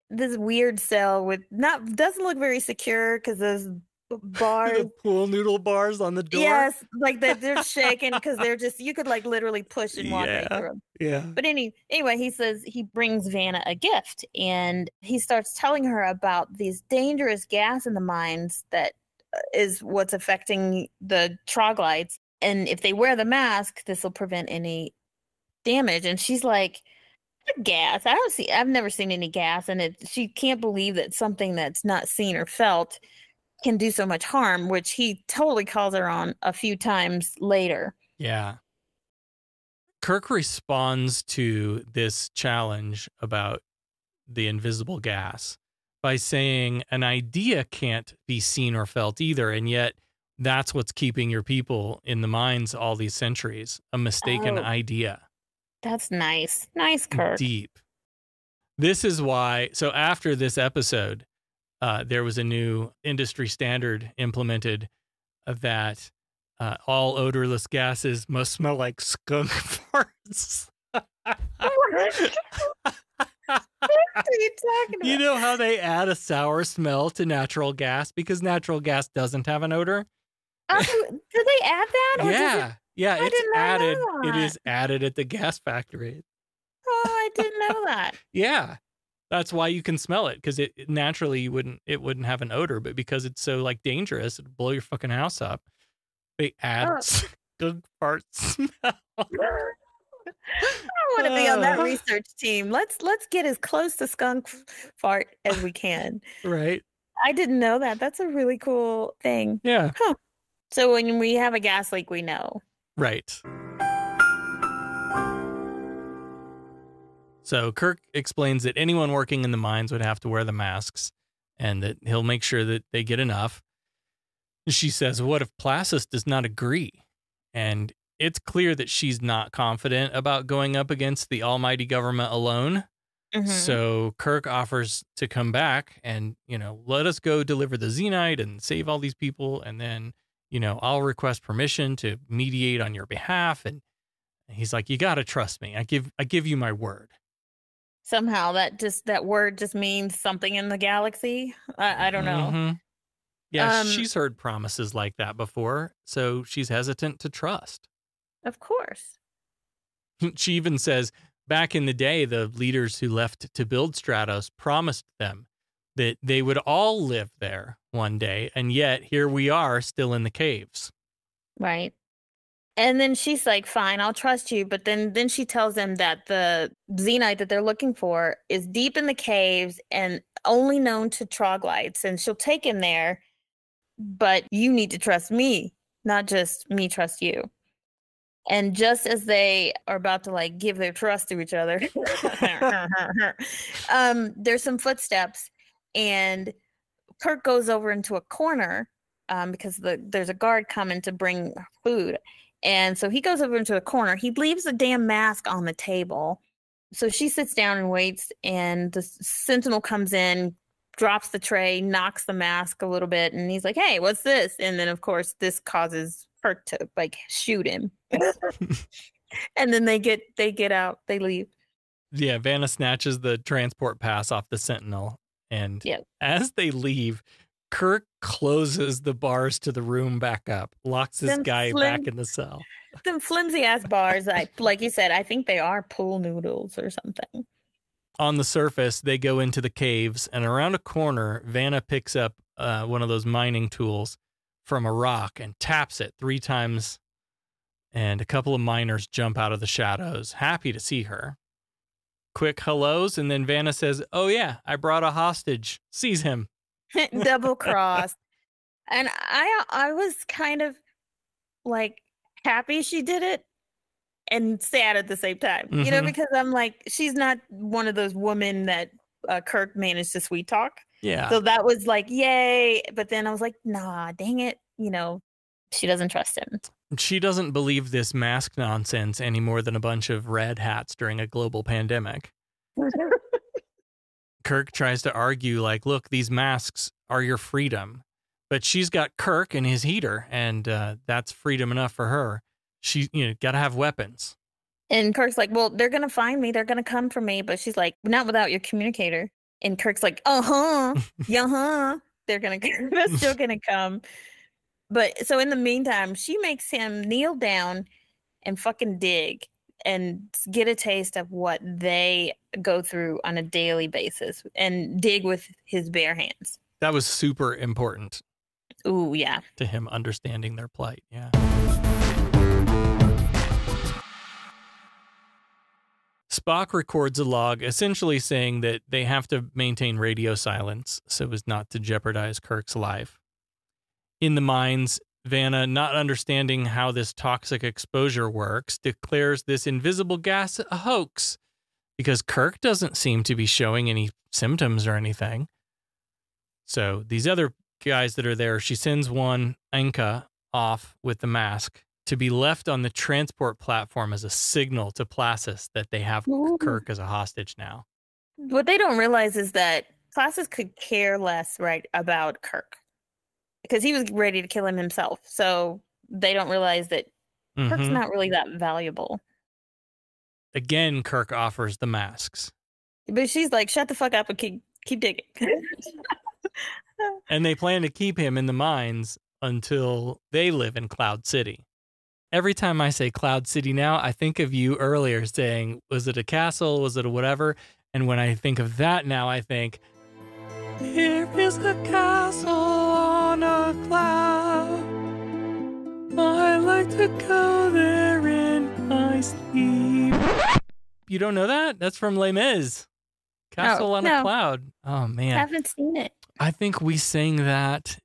This weird cell doesn't look very secure because those bars, the pool noodle bars on the door. Yes, like they're shaking because they're just, you could like literally push and walk right through them. Yeah. But anyway, he says he brings Vanna a gift, and he starts telling her about these dangerous gas in the mines that is what's affecting the troglodytes. And if they wear the mask, this will prevent any damage. And she's like, gas? I've never seen any gas. And she can't believe that something that's not seen or felt can do so much harm, which he totally calls her on a few times later. Yeah. Kirk responds to this challenge about the invisible gas by saying an idea can't be seen or felt either, and yet that's what's keeping your people in the mines all these centuries, a mistaken idea. That's nice. Nice, Kirk. Deep. This is why, so after this episode, there was a new industry standard implemented that all odorless gases must smell like skunk farts. What are you talking about? You know how they add a sour smell to natural gas because natural gas doesn't have an odor? Do they add that? Or Yeah, it's added. It That. is added at the gas factory. Oh, I didn't know that. Yeah. That's why you can smell it, because it naturally it wouldn't have an odor, but because it's so like dangerous, it'd blow your fucking house up. They add skunk fart smell. I want to be on that research team. Let's get as close to skunk fart as we can. Right. I didn't know that. That's a really cool thing. Yeah. Huh. So when we have a gas leak, we know. Right. So Kirk explains that anyone working in the mines would have to wear the masks and that he'll make sure that they get enough. She says, what if Placis does not agree? And it's clear that she's not confident about going up against the almighty government alone. Mm-hmm. So Kirk offers to come back and, let us go deliver the Xenite and save all these people. And then, I'll request permission to mediate on your behalf. And he's like, you got to trust me. I give you my word. Somehow that word just means something in the galaxy. I don't know. Mm-hmm. Yeah, she's heard promises like that before, so she's hesitant to trust. Of course. She even says, back in the day, the leaders who left to build Stratos promised them that they would all live there one day, and yet here we are still in the caves. Right. And then she's like, fine, I'll trust you. But then she tells them that the Xenite that they're looking for is deep in the caves and only known to troglodytes. And she'll take him there. But you need to trust me, not just me trust you. And just as they are about to like give their trust to each other, there's some footsteps and Kirk goes over into a corner because there's a guard coming to bring food. And so he goes over into a corner. He leaves the damn mask on the table. So she sits down and waits, and the sentinel comes in, drops the tray, knocks the mask a little bit, and he's like, hey, what's this? And then, of course, this causes Kirk to, like, shoot him. And then they get out. They leave. Yeah, Vanna snatches the transport pass off the sentinel, and as they leave, Kirk closes the bars to the room back up, locks this guy back in the cell. Them flimsy-ass bars, like you said, I think they are pool noodles or something. On the surface, they go into the caves, and around a corner, Vanna picks up one of those mining tools from a rock and taps it 3 times, and a couple of miners jump out of the shadows, happy to see her. Quick hellos, and then Vanna says, oh yeah, I brought a hostage. Seize him. Double crossed. And I was kind of like happy she did it and sad at the same time, because I'm like, she's not one of those women that Kirk managed to sweet talk. Yeah. So that was like, yay. But then I was like, nah, dang it. She doesn't trust him. She doesn't believe this mask nonsense any more than a bunch of red hats during a global pandemic. Kirk tries to argue, like, look, these masks are your freedom. But she's got Kirk and his heater, and that's freedom enough for her. She, got to have weapons. And Kirk's like, well, they're going to find me. They're going to come for me. But she's like, not without your communicator. And Kirk's like, yeah, they're still going to come. But so in the meantime, she makes him kneel down and fucking dig and get a taste of what they go through on a daily basis and dig with his bare hands. That was super important. Ooh, yeah. To him understanding their plight. Yeah. Spock records a log essentially saying that they have to maintain radio silence so as not to jeopardize Kirk's life. In the mines, Vanna, not understanding how this toxic exposure works, declares this invisible gas a hoax because Kirk doesn't seem to be showing any symptoms or anything. So these other guys that are there, she sends one, Anka, off with the mask to be left on the transport platform as a signal to Placis that they have Kirk as a hostage now. What they don't realize is that Placis could care less, right, about Kirk because he was ready to kill him himself. So they don't realize that Kirk's not really that valuable. Again, Kirk offers the masks. But she's like, shut the fuck up and keep digging. And they plan to keep him in the mines until they live in Cloud City. Every time I say Cloud City now, I think of you earlier saying, was it a castle? Was it a whatever? And when I think of that now, I think, here is a castle on a cloud. I like to go there in my sleep. You don't know that? That's from Les Mis. Castle on a Cloud. Oh, man. I haven't seen it. I think we sang that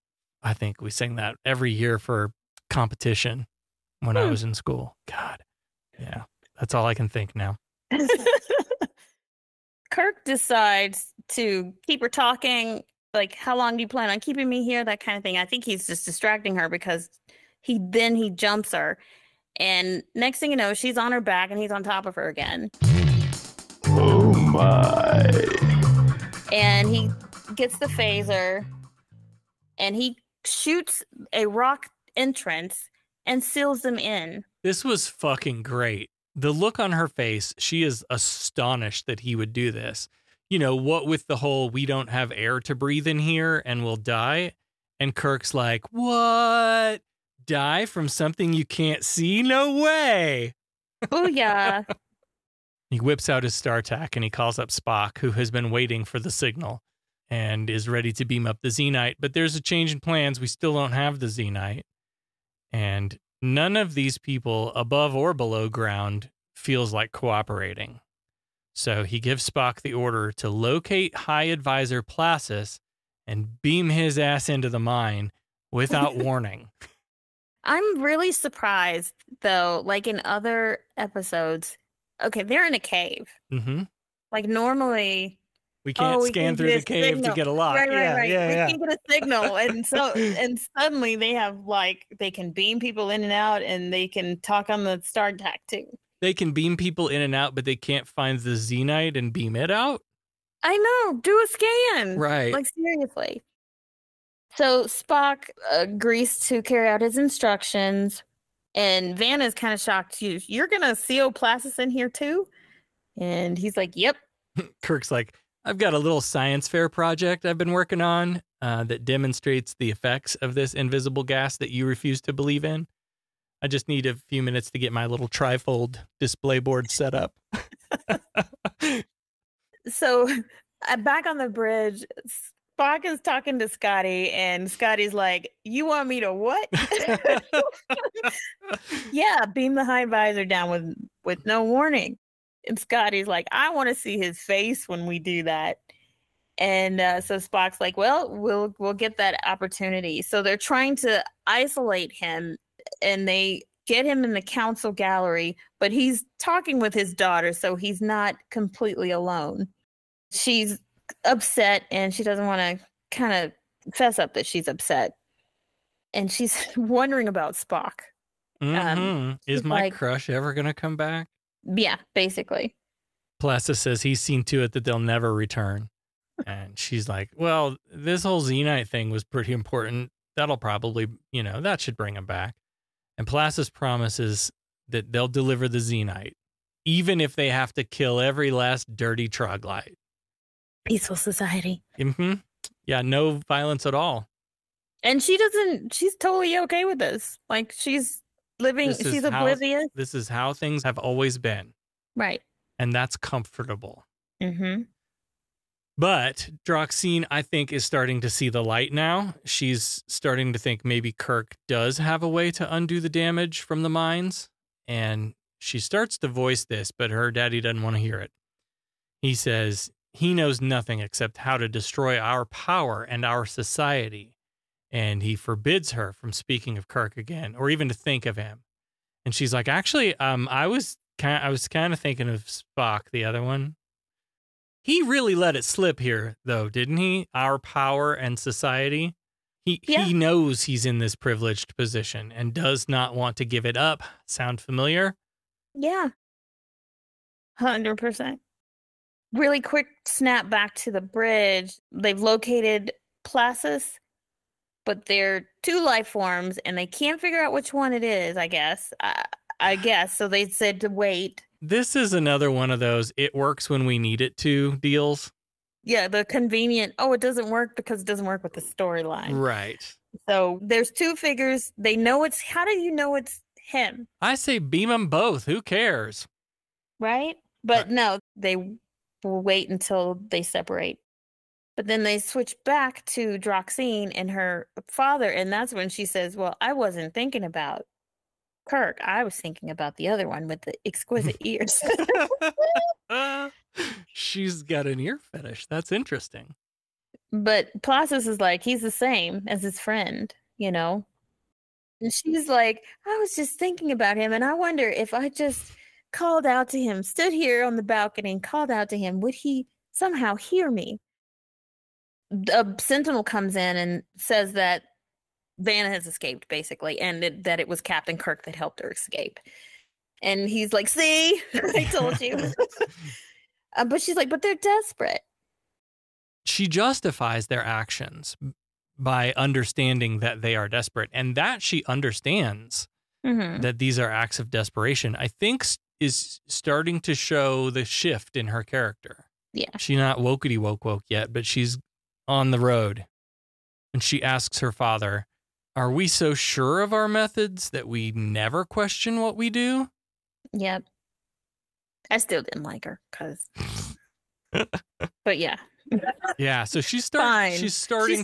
every year for competition when I was in school. God. Yeah. That's all I can think now. Kirk decides to keep her talking. Like, how long do you plan on keeping me here? That kind of thing. I think he's just distracting her because he jumps her. And next thing you know, she's on her back and he's on top of her again. Oh my. And he gets the phaser and he shoots a rock entrance and seals them in. This was fucking great. The look on her face, she is astonished that he would do this. What with the whole, we don't have air to breathe in here and we'll die. And Kirk's like, what? Die from something you can't see? No way. Oh, yeah. He whips out his StarTAC and he calls up Spock, who has been waiting for the signal and is ready to beam up the Xenite. But there's a change in plans. We still don't have the Xenite. And none of these people above or below ground feels like cooperating. So he gives Spock the order to locate High Advisor Placis and beam his ass into the mine without warning. I'm really surprised, though, like in other episodes. Okay, they're in a cave. Mm-hmm. Like normally, we can't scan through the cave signal. To get a lock. Right. Yeah. We can get a signal, and suddenly they have they can beam people in and out, and they can talk on the StarTAC too. They can beam people in and out, but they can't find the Xenite and beam it out. I know. Do a scan. Right. Like seriously. So Spock agrees to carry out his instructions. And Vanna's kind of shocked. You're going to CO Placis in here too? And he's like, yep. Kirk's like, I've got a little science fair project I've been working on that demonstrates the effects of this invisible gas that you refuse to believe in. I just need a few minutes to get my little trifold display board set up. So back on the bridge, Spock is talking to Scotty, and Scotty's like, you want me to what? Yeah, beam the High Advisor down with no warning. And Scotty's like, I want to see his face when we do that. And so Spock's like, well, we'll get that opportunity. So they're trying to isolate him, and they get him in the council gallery, but he's talking with his daughter, so he's not completely alone. She's upset, and she doesn't want to kind of fess up that she's upset. And she's wondering about Spock. Is my crush ever going to come back? Yeah, basically. Placis says he's seen to it that they'll never return. And she's like, well, this whole Xenite thing was pretty important. That'll probably, that should bring him back. And Placis promises that they'll deliver the Xenite, even if they have to kill every last dirty troglodyte. Peaceful society. Mm-hmm. Yeah, no violence at all. And she's totally okay with this. Like, she's oblivious. This is how things have always been. Right. And that's comfortable. Mm-hmm. But Droxine, I think, is starting to see the light now. She's starting to think maybe Kirk does have a way to undo the damage from the mines. And she starts to voice this, but her daddy doesn't want to hear it. He says he knows nothing except how to destroy our power and our society. And he forbids her from speaking of Kirk again, or even to think of him. And she's like, actually, I was kind of thinking of Spock, the other one. He really let it slip here, though, didn't he? Our power and society. He knows he's in this privileged position and does not want to give it up. Sound familiar? Yeah. 100%. Really quick snap back to the bridge. They've located Placis, but they're two life forms, and they can't figure out which one it is, I guess. So they said to wait. This is another one of those it works when we need it to deals. Yeah, the convenient, it doesn't work because it doesn't work with the storyline. Right. So there's two figures. They know how do you know it's him? I say beam them both. Who cares? Right? But no, they will wait until they separate. But then they switch back to Droxine and her father, and that's when she says, well, I wasn't thinking about Kirk. I was thinking about the other one with the exquisite ears. She's got an ear fetish. That's interesting. But Placis is like, he's the same as his friend, And she's like, I was just thinking about him, and I wonder if I just called out to him, stood here on the balcony and called out to him, would he somehow hear me? A sentinel comes in and says that Vanna has escaped, basically, and that it was Captain Kirk that helped her escape. And he's like, see, I told you. But she's like, but they're desperate. She justifies their actions by understanding that they are desperate, and that she understands that these are acts of desperation, I think is starting to show the shift in her character. Yeah. She's not wokety woke yet, but she's on the road. And she asks her father, are we so sure of our methods that we never question what we do? Yep. I still didn't like her but yeah. Yeah, so she's starting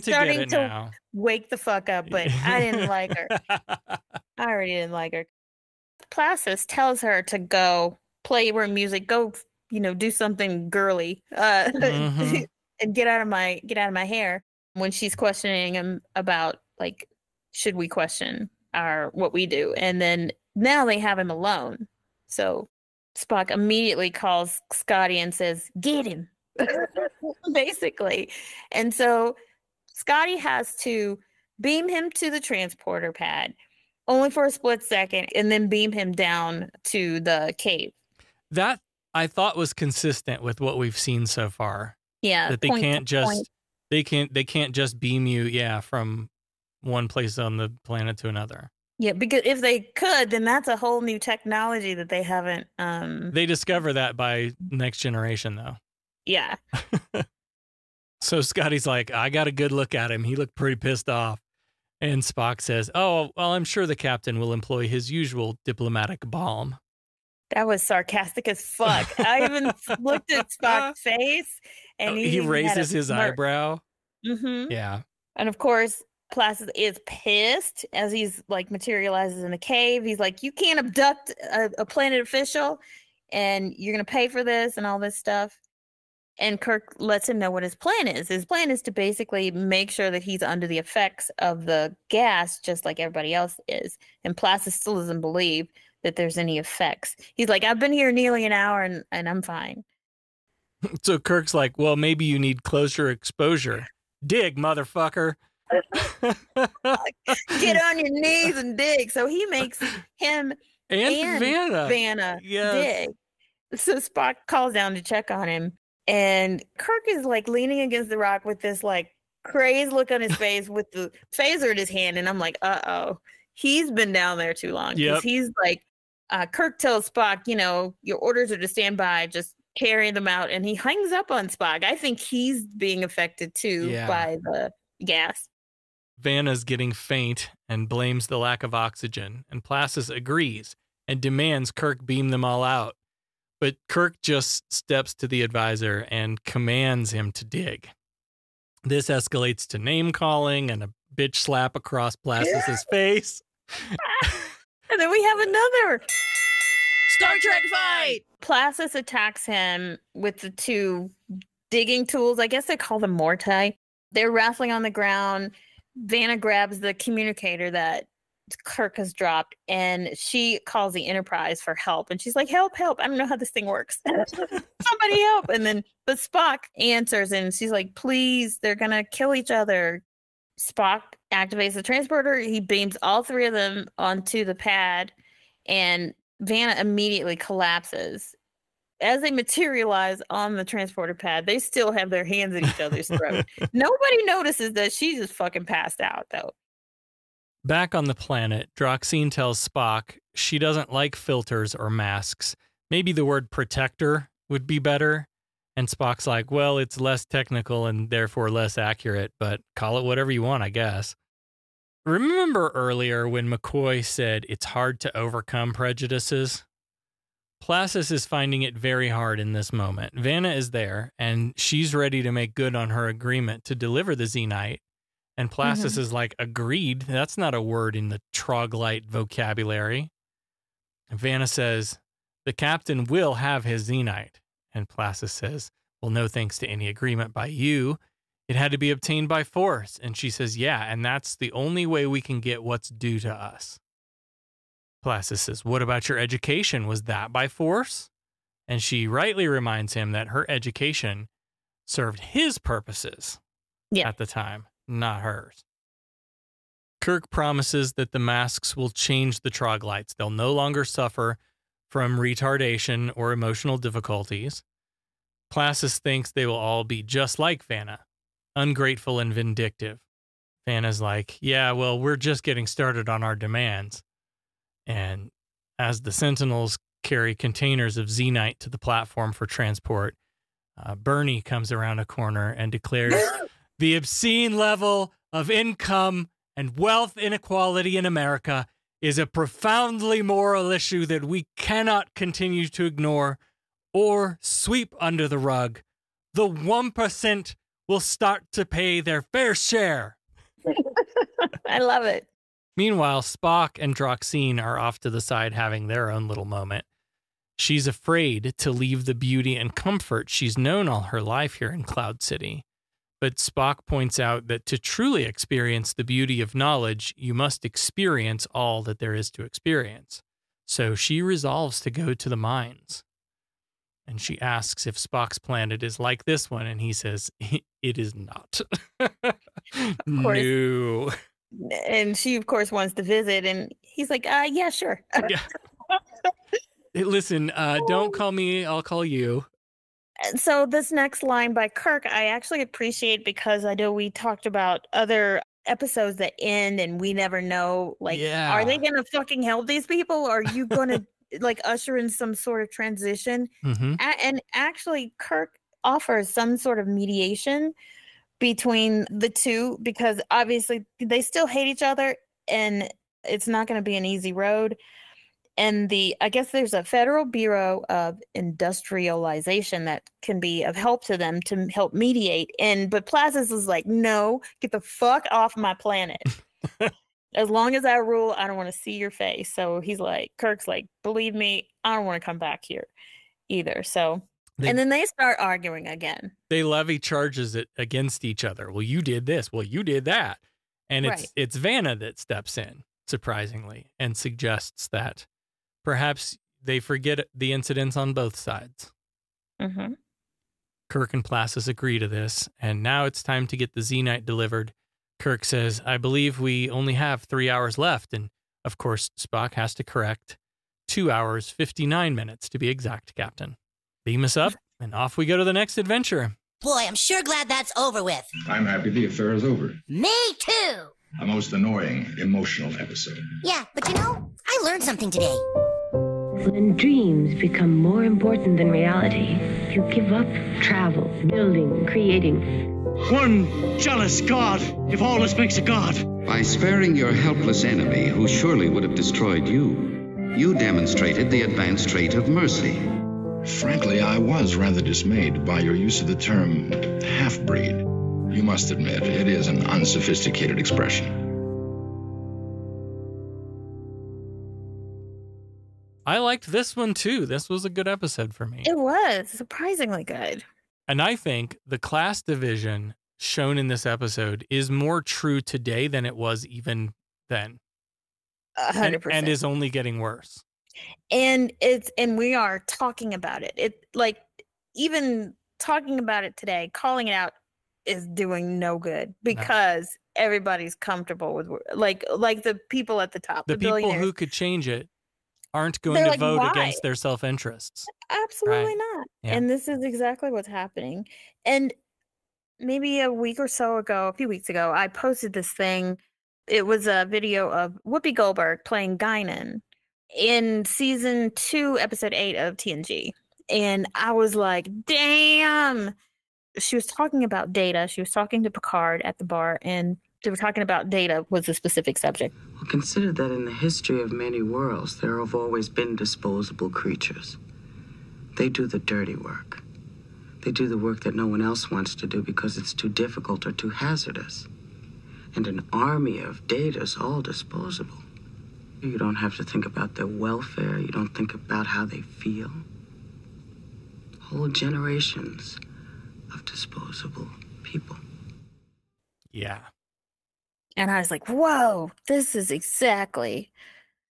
to get it now. Wake the fuck up, but I didn't like her. I already didn't like her. Placis tells her to go play her music, go, do something girly, and get out of my hair. When she's questioning him about, like, should we question what we do? And then now they have him alone. So Spock immediately calls Scotty and says, get him, basically. And so Scotty has to beam him to the transporter pad only for a split second and then beam him down to the cave. That I thought was consistent with what we've seen so far. Yeah. That they can't just beam you, from one place on the planet to another. Yeah, because if they could, then that's a whole new technology that they haven't. They discover that by Next Generation, though. Yeah. So Scotty's like, I got a good look at him. He looked pretty pissed off. And Spock says, oh, well, I'm sure the captain will employ his usual diplomatic balm. That was sarcastic as fuck. I even looked at Spock's face, and he raises his eyebrow. Mm-hmm. Yeah. And of course, Placis is pissed as he's like materializes in the cave. He's like, you can't abduct a planet official, and you're going to pay for this and all this stuff. And Kirk lets him know what his plan is. His plan is to basically make sure that he's under the effects of the gas, just like everybody else is. And Placis still doesn't believe that there's any effects. He's like, I've been here nearly an hour and I'm fine. So Kirk's like, well, maybe you need closer exposure. Dig, motherfucker. Get on your knees and dig. So he makes him and Vanna dig. So Spock calls down to check on him. And Kirk is like leaning against the rock with this like crazed look on his face with the phaser in his hand. And I'm like, uh-oh, he's been down there too long. Because he's like, Kirk tells Spock, you know, your orders are to stand by, just carry them out. And he hangs up on Spock. I think he's being affected too by the gas. Vanna's getting faint and blames the lack of oxygen, and Plassus agrees and demands Kirk beam them all out. But Kirk just steps to the advisor and commands him to dig. This escalates to name-calling and a bitch slap across Plassus's face. And then we have another Star Trek fight! Plassus attacks him with the two digging tools. I guess they call them mortai. They're wrestling on the ground. Vanna grabs the communicator that Kirk has dropped, and she calls the Enterprise for help. And she's like, help. I don't know how this thing works. Somebody help. But Spock answers, and she's like, please, they're going to kill each other. Spock activates the transporter. He beams all three of them onto the pad, and Vanna immediately collapses. As they materialize on the transporter pad, they still have their hands at each other's throat. Nobody notices that she just fucking passed out, though. Back on the planet, Droxine tells Spock she doesn't like filters or masks. Maybe the word protector would be better. And Spock's like, well, it's less technical and therefore less accurate, but call it whatever you want, I guess. Remember earlier when McCoy said it's hard to overcome prejudices? Plassus is finding it very hard in this moment. Vanna is there, and she's ready to make good on her agreement to deliver the Xenite. And Plassus is like, agreed? That's not a word in the troglodyte vocabulary. Vanna says, the captain will have his Xenite. And Plassus says, well, no thanks to any agreement by you. It had to be obtained by force. And she says, yeah, and that's the only way we can get what's due to us. Plassus says, what about your education? Was that by force? And she rightly reminds him that her education served his purposes at the time, not hers. Kirk promises that the masks will change the troglodytes. They'll no longer suffer from retardation or emotional difficulties. Plassus thinks they will all be just like Vanna, ungrateful and vindictive. Vanna's like, yeah, well, we're just getting started on our demands. And as the Sentinels carry containers of Xenite to the platform for transport, Bernie comes around a corner and declares the obscene level of income and wealth inequality in America is a profoundly moral issue that we cannot continue to ignore or sweep under the rug. The 1% will start to pay their fair share. I love it. Meanwhile, Spock and Droxine are off to the side having their own little moment. She's afraid to leave the beauty and comfort she's known all her life here in Cloud City. But Spock points out that to truly experience the beauty of knowledge, you must experience all that there is to experience. So she resolves to go to the mines. And she asks if Spock's planet is like this one, and he says, it is not. No. And she, of course, wants to visit, and he's like, yeah, sure. Yeah. Hey, listen, don't call me, I'll call you. So this next line by Kirk, I actually appreciate because I know we talked about other episodes that end and we never know, like, are they going to fucking help these people? Or are you going to like usher in some sort of transition? And actually, Kirk offers some sort of mediation between the two because obviously they still hate each other and it's not going to be an easy road. And I guess there's a Federal Bureau of Industrialization that can be of help to them to help mediate. But Plassus is like, no, get the fuck off my planet. As long as I rule, I don't want to see your face. So he's like, Kirk's like, believe me, I don't want to come back here either. So, and then they start arguing again. They levy charges against each other. Well, you did this. Well, you did that. And it's Vanna that steps in, surprisingly, and suggests that perhaps they forget the incidents on both sides. Kirk and Plassus agree to this, and now it's time to get the Xenite delivered. Kirk says, I believe we only have 3 hours left, and of course Spock has to correct 2 hours, 59 minutes to be exact, Captain. Beam us up, And off we go to the next adventure. Boy, I'm sure glad that's over with. I'm happy the affair is over. Me too. A most annoying, emotional episode. Yeah, but you know, I learned something today. When dreams become more important than reality, you give up travel, building, creating. One jealous god, if all this makes a god. By sparing your helpless enemy, who surely would have destroyed you, you demonstrated the advanced trait of mercy. Frankly, I was rather dismayed by your use of the term half-breed. You must admit, it is an unsophisticated expression. I liked this one too. This was a good episode for me. It was surprisingly good. And I think the class division shown in this episode is more true today than it was even then. 100%. And is only getting worse. And we are talking about it. It, like, even talking about it today, calling it out is doing no good because everybody's comfortable with, like the people at the top. The people who could change it aren't going to vote against their self-interests. Absolutely not. Yeah. And this is exactly what's happening. And maybe a week or so ago, a few weeks ago, I posted this thing. It was a video of Whoopi Goldberg playing Guinan in season 2, episode 8 of TNG. And I was like, damn. She was talking about data. She was talking to Picard at the bar, and they were talking about data was a specific subject. Well, consider that in the history of many worlds, there have always been disposable creatures. They do the dirty work. They do the work that no one else wants to do because it's too difficult or too hazardous. And an army of data is all disposable. You don't have to think about their welfare. You don't think about how they feel. Whole generations of disposable people. Yeah. And I was like, whoa, this is exactly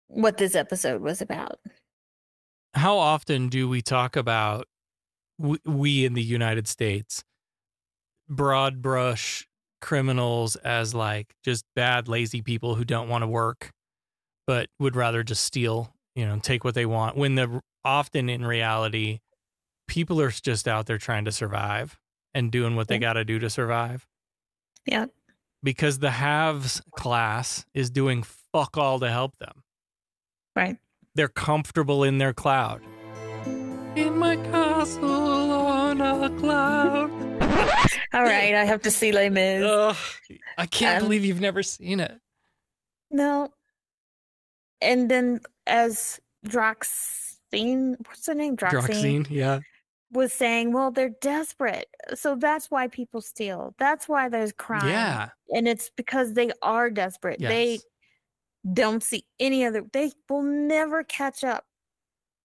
what this episode was about. How often do we talk about, we in the United States, broad brush criminals as like just bad, lazy people who don't want to work, but would rather just steal, take what they want, when often in reality, people are just out there trying to survive and doing what they got to do to survive. Yeah. Because the haves class is doing fuck all to help them. Right. They're comfortable in their cloud. In my castle on a cloud. All right, I have to see Les Mis. I can't believe you've never seen it. No. And then as Droxine, what's her name? Droxine, yeah. Was saying, well, they're desperate. So that's why people steal. That's why there's crime. Yeah. And it's because they are desperate. Yes. They don't see any other, they will never catch up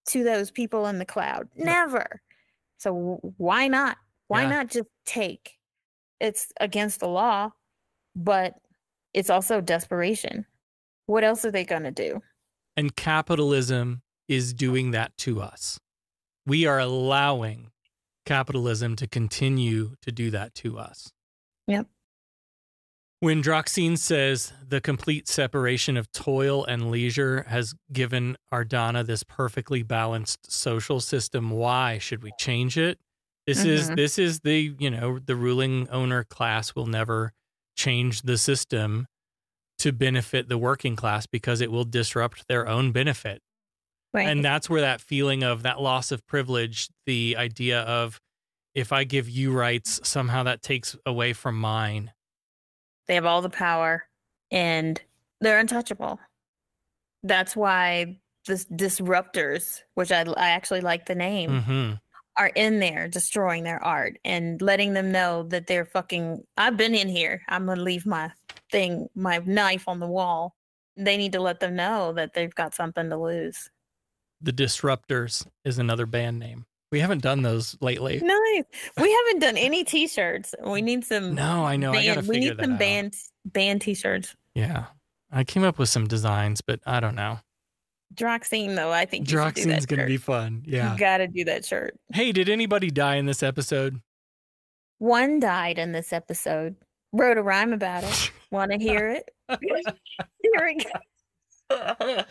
to those people in the cloud. Never. So why not? Why not just take? It's against the law, but it's also desperation. What else are they going to do? And capitalism is doing that to us. We are allowing capitalism to continue to do that to us. Yep. When Droxine says the complete separation of toil and leisure has given Ardana this perfectly balanced social system, why should we change it? This is the, the ruling owner class will never change the system to benefit the working class because it will disrupt their own benefit. Right. And that's where that feeling of that loss of privilege, the idea of if I give you rights, somehow that takes away from mine. They have all the power and they're untouchable. That's why the disruptors, which I actually like the name, are in there destroying their art and letting them know that they're fucking, I've been in here. I'm going to leave my knife on the wall. They need to let them know that they've got something to lose. The Disruptors is another band name. We haven't done those lately. Nice. We haven't done any t-shirts. We need some. No, I know. I gotta figure that out. We need some band t-shirts. Yeah. I came up with some designs, but I don't know. Droxine, though, I think you should do that Droxine's going to be fun. Yeah. You got to do that shirt. Hey, did anybody die in this episode? One died in this episode. Wrote a rhyme about it. Want to hear it? Here we go.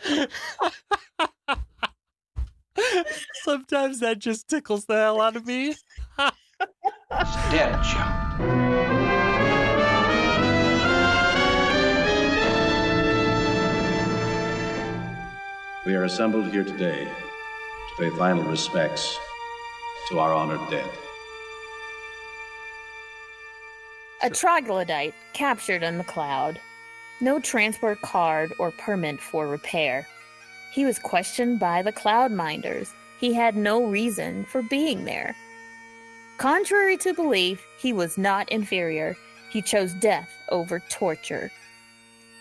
Sometimes that just tickles the hell out of me. It's dead, Jim. We are assembled here today to pay final respects to our honored dead. A troglodyte captured in the cloud. No transport card or permit for repair. He was questioned by the cloud minders. He had no reason for being there. Contrary to belief, he was not inferior. He chose death over torture.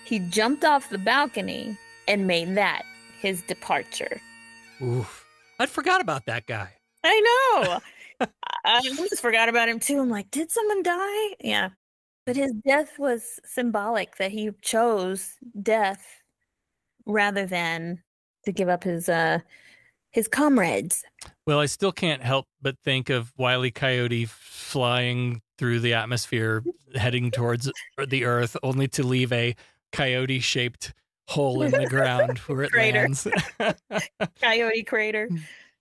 He jumped off the balcony and made that his departure. Oof. I'd forgot about that guy. I know. I just forgot about him too. I'm like, did someone die? Yeah. But his death was symbolic, that he chose death rather than to give up his comrades. Well, I still can't help but think of Wile E. Coyote flying through the atmosphere, heading towards the Earth, only to leave a coyote-shaped hole in the ground where it lands. Coyote crater.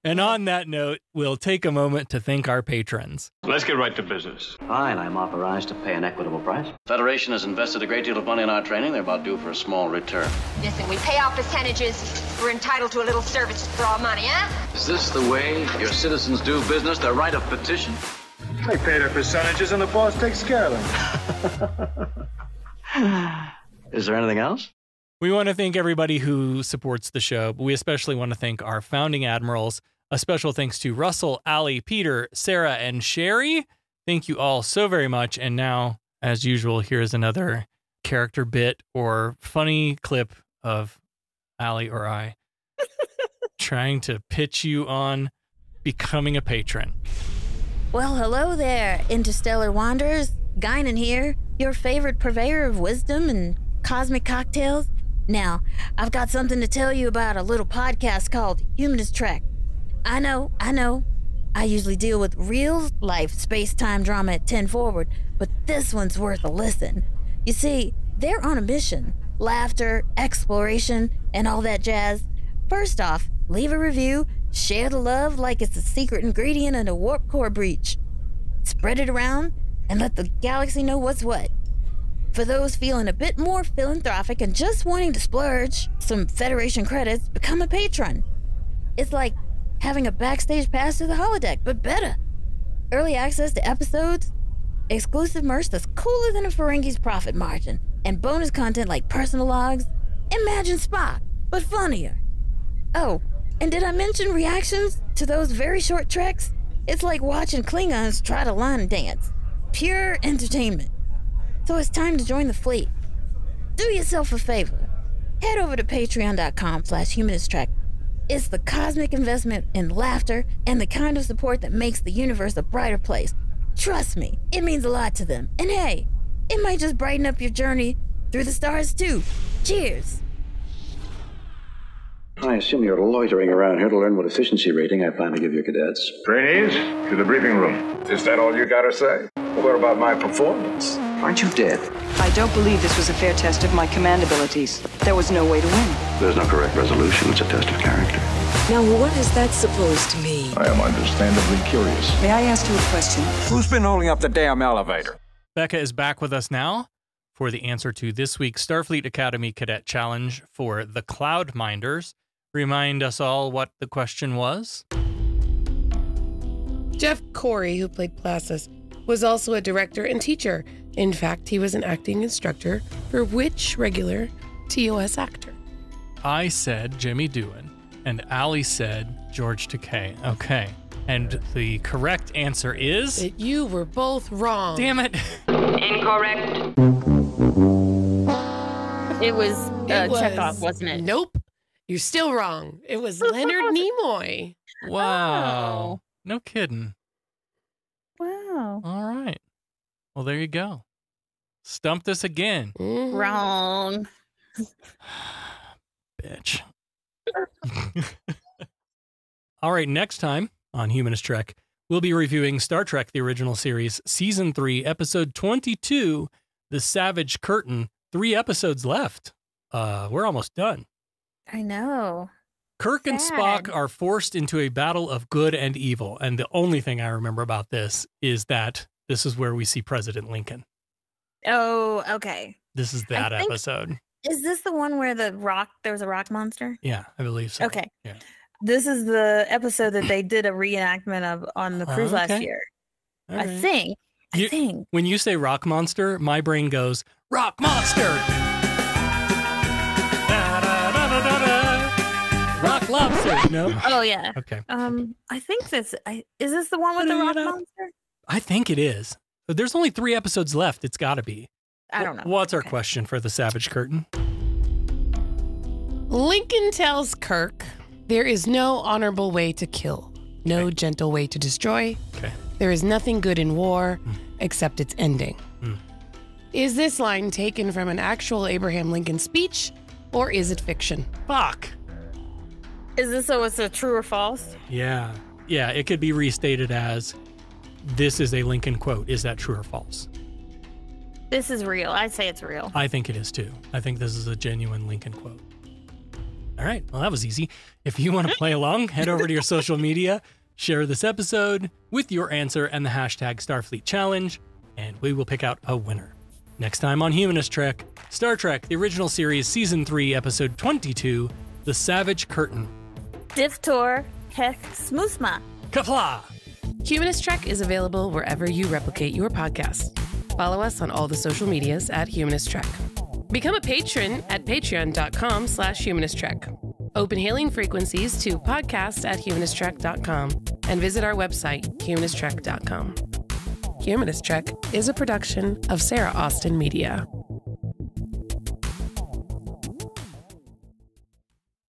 And on that note, we'll take a moment to thank our patrons. Let's get right to business. Fine, I'm authorized to pay an equitable price. Federation has invested a great deal of money in our training. They're about due for a small return. Listen, we pay off percentages. We're entitled to a little service for our money, huh? Is this the way your citizens do business? Their right of petition? They pay their percentages and the boss takes care of them. Is there anything else? We want to thank everybody who supports the show, but we especially want to thank our founding admirals. A special thanks to Russell, Allie, Peter, Sarah, and Sherry. Thank you all so very much. And now, as usual, here's another character bit or funny clip of Allie or I trying to pitch you on becoming a patron. Well, hello there, interstellar wanderers. Guinan here, your favorite purveyor of wisdom and cosmic cocktails. Now, I've got something to tell you about a little podcast called Humanist Trek. I know. I usually deal with real-life space-time drama at 10 Forward, but this one's worth a listen. You see, they're on a mission. Laughter, exploration, and all that jazz. First off, leave a review, share the love like it's a secret ingredient in a warp core breach. Spread it around, and let the galaxy know what's what. For those feeling a bit more philanthropic and just wanting to splurge some Federation credits, become a patron. It's like having a backstage pass to the holodeck, but better. Early access to episodes, exclusive merch that's cooler than a Ferengi's profit margin, and bonus content like personal logs. Imagine Spock, but funnier. Oh, and did I mention reactions to those very short treks? It's like watching Klingons try to line dance. Pure entertainment. So it's time to join the fleet. Do yourself a favor. Head over to patreon.com/humanisttrek. It's the cosmic investment in laughter and the kind of support that makes the universe a brighter place. Trust me, it means a lot to them. And hey, it might just brighten up your journey through the stars too. Cheers. I assume you're loitering around here to learn what efficiency rating I plan to give your cadets. Trainees, to the briefing room. Is that all you gotta say? What about my performance? Aren't you dead? I don't believe this was a fair test of my command abilities. There was no way to win. There's no correct resolution. It's a test of character. Now, what is that supposed to mean? I am understandably curious. May I ask you a question? Who's been holding up the damn elevator? Becca is back with us now for the answer to this week's Starfleet Academy Cadet Challenge for the Cloud Minders. Remind us all what the question was. Jeff Corey, who played Placis, was also a director and teacher. In fact, he was an acting instructor for which regular TOS actor? I said Jimmy Doohan, and Allie said George Takei. Okay. And the correct answer is... That you were both wrong. Damn it. Incorrect. It was Chekhov, wasn't it? Nope. You're still wrong. It was Leonard Nimoy. Wow. Oh. No kidding. Wow. All right. Well, there you go. Stumped us again. Wrong. Bitch. All right, next time on Humanist Trek, we'll be reviewing Star Trek, the original series, Season 3, Episode 22, The Savage Curtain. 3 episodes left. We're almost done. I know. Kirk and Spock are forced into a battle of good and evil. And the only thing I remember about this is that this is where we see President Lincoln. Oh, okay. This is that episode. Is this the one where there was a rock monster? Yeah, I believe so. Okay. Yeah. This is the episode that they did a reenactment of on the cruise last year. All I right. think. When you say rock monster, my brain goes, rock monster! Rock lobster. No? Oh, yeah. Okay. I think is this the one with the rock monster? I think it is. But there's only 3 episodes left. It's got to be. I don't know. What's our question for the Savage Curtain? Lincoln tells Kirk there is no honorable way to kill, no gentle way to destroy. Okay. There is nothing good in war except its ending. Is this line taken from an actual Abraham Lincoln speech, or is it fiction? Fuck. Is this it's a true or false? Yeah. Yeah, it could be restated as, this is a Lincoln quote. Is that true or false? This is real. I'd say it's real. I think it is too. I think this is a genuine Lincoln quote. All right. Well, that was easy. If you want to play along, head over to your social media, share this episode with your answer and the hashtag Starfleet Challenge, and we will pick out a winner. Next time on Humanist Trek, Star Trek, the original series, Season 3, Episode 22, The Savage Curtain. Diftor Hech Smoosma. Kapla! Humanist Trek is available wherever you replicate your podcasts. Follow us on all the social medias at Humanist Trek. Become a patron at patreon.com/humanisttrek. Open hailing frequencies to podcast@humanisttrek.com and visit our website, humanisttrek.com. Humanist Trek is a production of Sarah Austin Media.